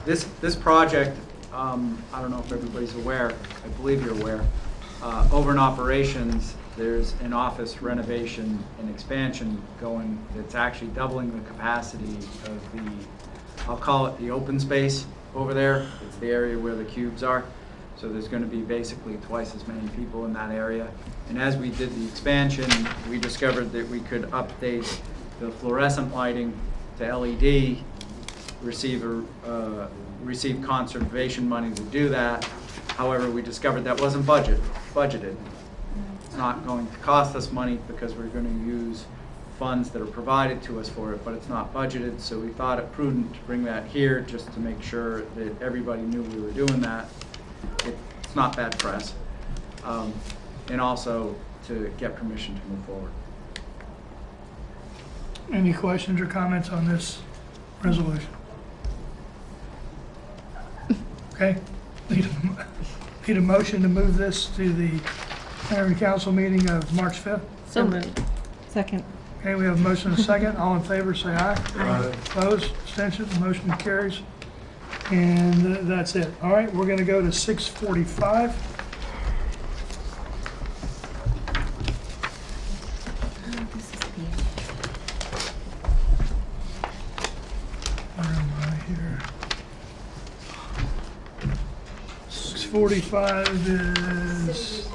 This project, I don't know if everybody's aware, I believe you're aware, over in operations, there's an office renovation and expansion going that's actually doubling the capacity of the, I'll call it the open space over there. It's the area where the cubes are. So there's going to be basically twice as many people in that area. And as we did the expansion, we discovered that we could update the fluorescent lighting to LED, receive conservation money to do that. However, we discovered that wasn't budgeted. It's not going to cost us money because we're going to use funds that are provided to us for it, but it's not budgeted. So we thought it prudent to bring that here just to make sure that everybody knew we were doing that. It's not bad press. And also to get permission to move forward. Any questions or comments on this resolution? Okay, need a motion to move this to the mayor and council meeting of March 5th? So moved. Second. Okay, we have a motion and a second. All in favor, say aye. Aye. Opposed, abstentions, motion carries. And that's it. All right, we're gonna go to 645. Where am I here? 645 is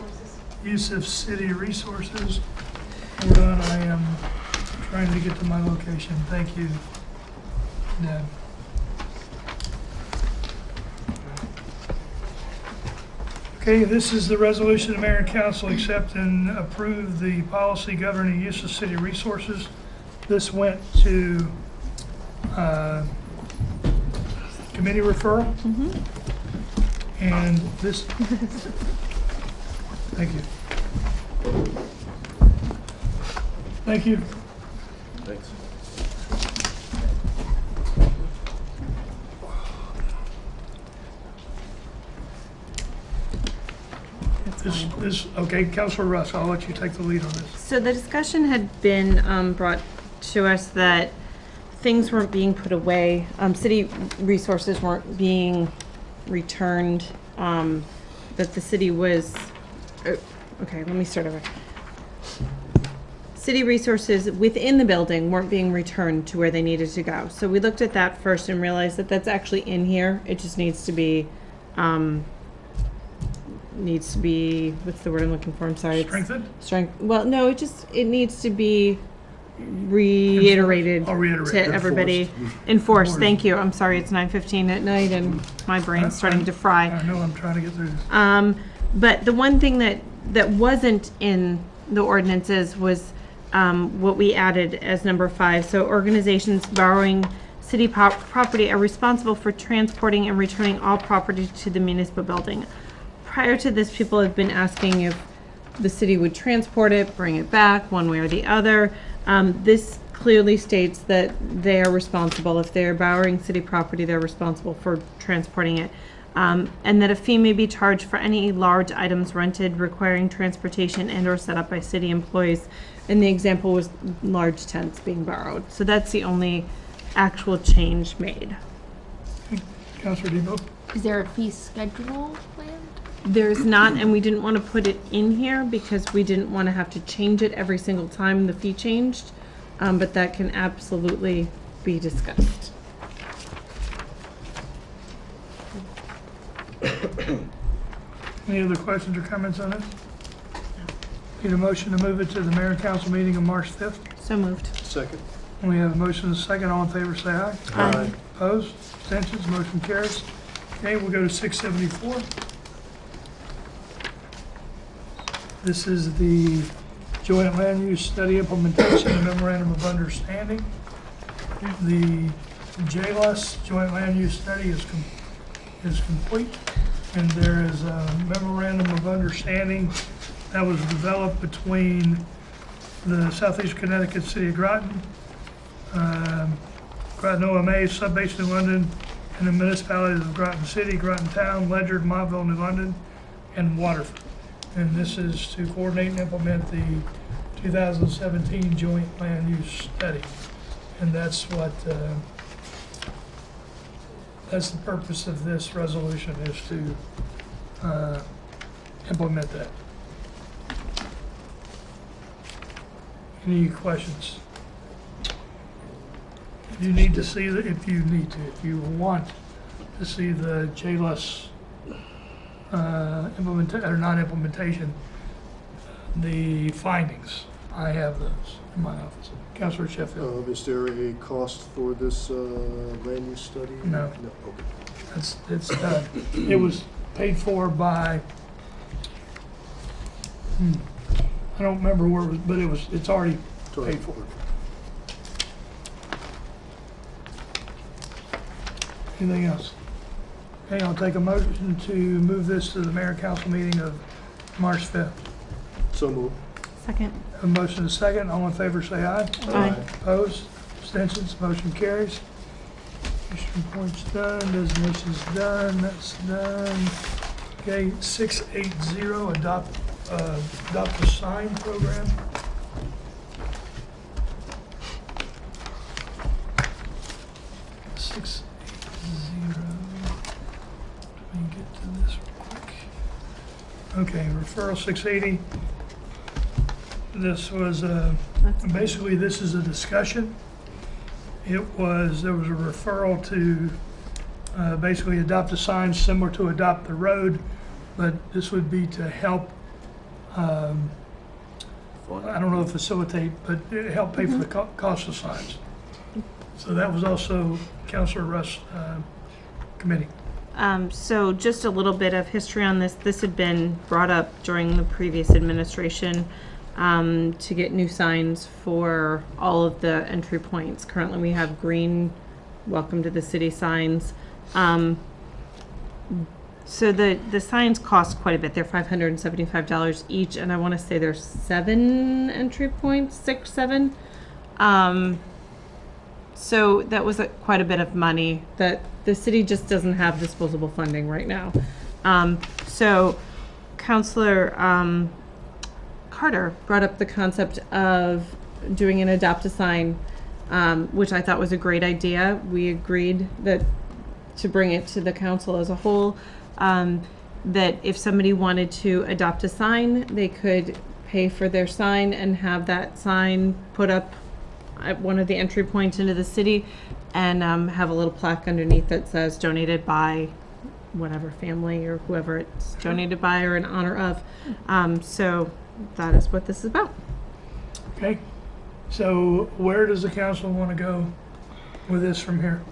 use of city resources. Hold on, I am trying to get to my location. Thank you, Deb. Okay, this is the resolution the mayor and council accept and approve the policy governing use of city resources. This went to committee referral. And this, thank you. Thank you. Thanks. Okay, Councilor Russ, I'll let you take the lead on this. So the discussion had been brought to us that things weren't being put away, city resources weren't being returned, that the city was, okay, let me start over. City resources within the building weren't being returned to where they needed to go. So we looked at that first and realized that that's actually in here. It just needs to be, what's the word I'm looking for? I'm sorry. Strengthened? Well, no, it needs to be reiterated to everybody. Enforced. Thank you. I'm sorry. It's 9:15 at night and my brain's starting to fry. I know, I'm trying to get through this. But the one thing that wasn't in the ordinances was what we added as number 5. So organizations borrowing city property are responsible for transporting and returning all property to the municipal building. Prior to this, people have been asking if the city would transport it, bring it back, one way or the other. This clearly states that they are responsible. If they're borrowing city property, they're responsible for transporting it. And that a fee may be charged for any large items rented requiring transportation and or set up by city employees. And the example was large tents being borrowed. So that's the only actual change made. Councilor Debo? Is there a fee schedule planned? There's not, and we didn't want to put it in here because we didn't want to have to change it every single time the fee changed, but that can absolutely be discussed. Any other questions or comments on this? Need a motion to move it to the mayor and council meeting on March 5th? So moved. Second. We have a motion and a second. All in favor, say aye. Aye. Opposed? Abstentions? Motion carries. Okay, we'll go to 674. This is the joint land use study implementation and memorandum of understanding. The JLUS joint land use study is complete, and there is a memorandum of understanding that was developed between the Southeast Connecticut City of Groton, Groton OMA, Subbase New London, and the municipalities of Groton City, Groton Town, Ledyard, Montville, New London, and Waterford. And this is to coordinate and implement the 2017 joint land use study. And that's what, that's the purpose of this resolution, is to implement that. Any questions? If you need to see, if you want to see the JLUS non-implementation, the findings, I have those in my office. Councilor Sheffield. Is there a cost for this land use study? No. No, okay. It's done. It was paid for by, I don't remember where it was, but it's already paid for. Anything else? Okay, I'll take a motion to move this to the mayor and council meeting of March 5th. So moved. Second. A motion is second. All in favor, say aye. Aye. Opposed? Abstentions? Motion carries. Eastern Point's done. Designation's done. That's done. Okay, 680, adopt a sign program. Let me get to this real quick. Okay, referral 680. This was basically, this is a discussion. There was a referral to basically adopt a sign similar to Adopt the Road, but this would be to help, I don't know, facilitate, but help pay for the cost of signs. So that was also Councilor Russ' committee. So just a little bit of history on this. This had been brought up during the previous administration to get new signs for all of the entry points. Currently we have green welcome to the city signs. So the signs cost quite a bit. They're $575 each, and I want to say there's 7 entry points, 6, 7. So that was quite a bit of money that the city just doesn't have disposable funding right now. So Councilor Carter brought up the concept of doing an adopt a sign, which I thought was a great idea. We agreed that to bring it to the council as a whole, that if somebody wanted to adopt a sign, they could pay for their sign and have that sign put up at one of the entry points into the city, and have a little plaque underneath that says donated by whatever family or whoever it's donated by or in honor of. So that is what this is about. Okay, so where does the council want to go with this from here?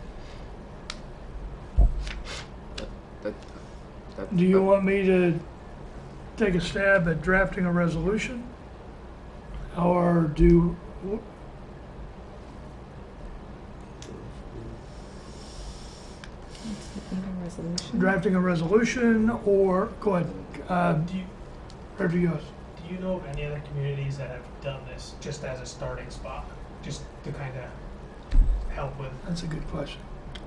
Do you want me to take a stab at drafting a resolution? Or drafting a resolution, or go ahead. Do you know of any other communities that have done this just as a starting spot, just to kind of help with? That's a good question.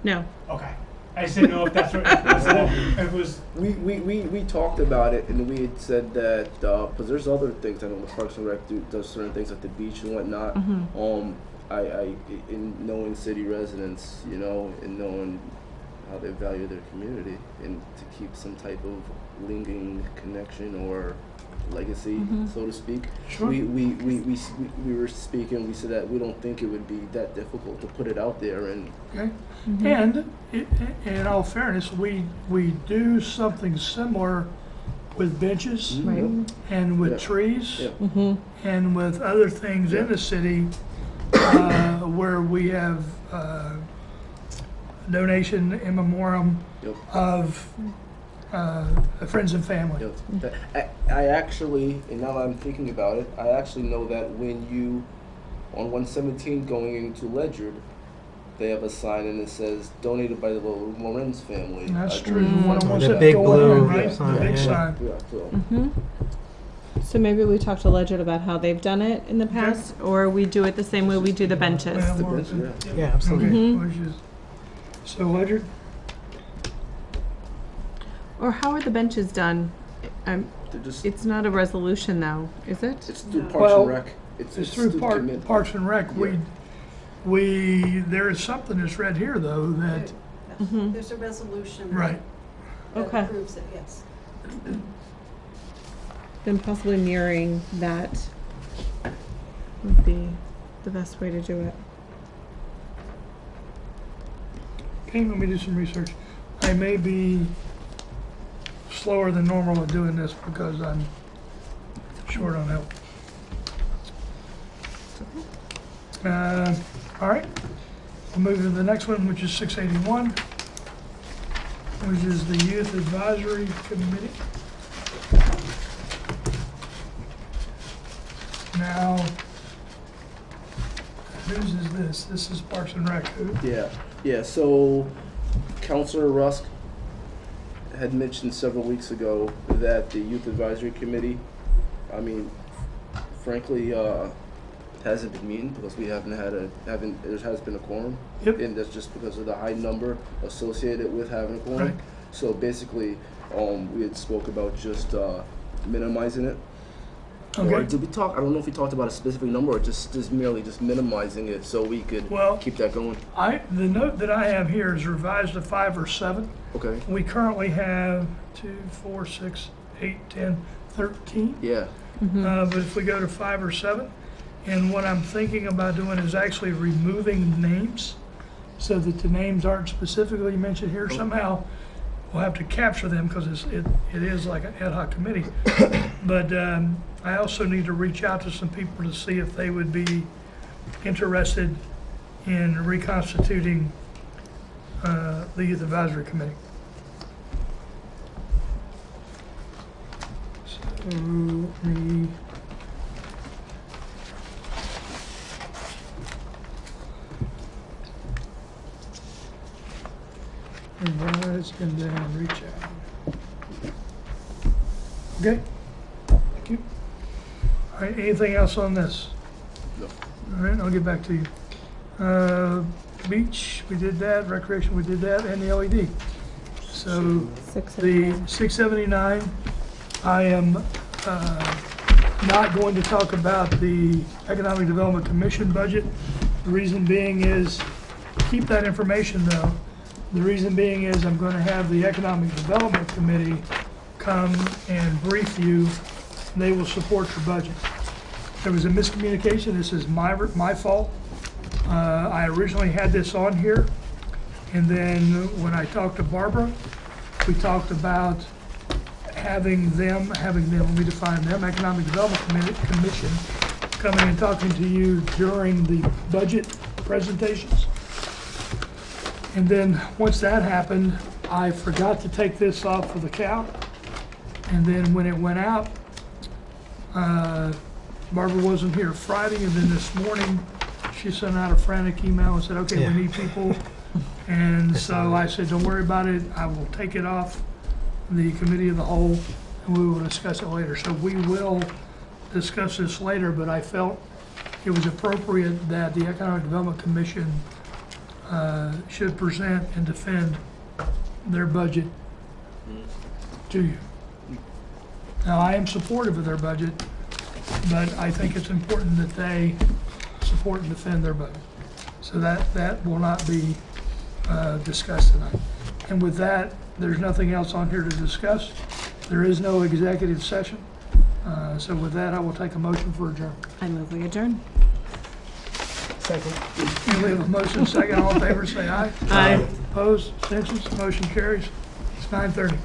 No. Okay, I just didn't know if that's what if it was. We talked about it, and we had said that because there's other things. I know the Parks and Rec does certain things at the beach and whatnot. Mm-hmm. I in knowing city residents, you know, and knowing how they value their community and to keep some type of lingering connection or legacy, so to speak. Sure. We were speaking, we said that we don't think it would be that difficult to put it out there and Okay. And in all fairness, we do something similar with benches Right. and with Yeah. trees yeah. and with other things in the city where we have donation in memoriam Yep. of friends and family. Yep. I actually, and now that I'm thinking about it, I actually know that when you, on 117 going into Ledyard, they have a sign and it says donated by the Lorenz family. And that's I true. believe. The one The that big go blue in, right? sign, The big yeah. sign. Yeah, so. So maybe we talk to Ledyard about how they've done it in the past, or we do it the same way we do the benches. Well, The or- bench, yeah. Yeah, absolutely. Okay, which is, so Ledyard, Or how are the benches done? They're just, It's not a resolution though, is it? it's through Parks Well, and Rec. it's through commit- Parks and Rec. Yeah. There is something that's read here though that, There's a resolution. right, That Okay. approves it, yes. Then possibly mirroring that would be the best way to do it. okay, let me do some research. I may be slower than normal at doing this because I'm short on help. All right, we'll move to the next one, which is 681, which is the Youth Advisory Committee. Now, whose is this? This is Parks and Rec. Who? Yeah, so Councilor Rusk had mentioned several weeks ago that the Youth Advisory Committee, I mean, frankly, hasn't been meeting because we there has been a quorum. Yep. And that's just because of the high number associated with having a quorum. Right. So basically, we had spoke about just minimizing it. Or Okay. did we talk, I don't know if we talked about a specific number or just merely just minimizing it so we could Well- keep that going. The note that I have here is revised to 5 or 7. Okay. We currently have 2, 4, 6, 8, 10, 13. Yeah. But if we go to 5 or 7, and what I'm thinking about doing is actually removing names so that the names aren't specifically mentioned here somehow. We'll have to capture them because it is like an ad hoc committee. But I also need to reach out to some people to see if they would be interested in reconstituting the Youth Advisory Committee. So, revise and then reach out. Okay, thank you. All right, anything else on this? No. All right, I'll get back to you. Beach, we did that, recreation, we did that, and the LED. So the 679, I am not going to talk about the Economic Development Commission budget. The reason being is, keep that information though. The reason being is I'm going to have the Economic Development Committee come and brief you. They will support your budget. There was a miscommunication. This is my fault. I originally had this on here, and then when I talked to Barbara, we talked about having them, let me define them, Economic Development Commission, coming and talking to you during the budget presentations. And then, once that happened, I forgot to take this off of the calc. And then when it went out, Barbara wasn't here Friday, and then this morning, she sent out a frantic email and said, okay, Yeah. we need people. And so I said, don't worry about it, I will take it off the committee of the whole, and we will discuss it later. So we will discuss this later, but I felt it was appropriate that the Economic Development Commission should present and defend their budget to you. Now, I am supportive of their budget, but I think it's important that they support and defend their budget. So that will not be discussed tonight. And with that, there's nothing else on here to discuss. There is no executive session. So with that, I will take a motion for adjournment. I move we adjourn. Second. And we have a motion second. All in favor, say aye. Aye. Opposed, abstentions, motion carries. It's 9:30.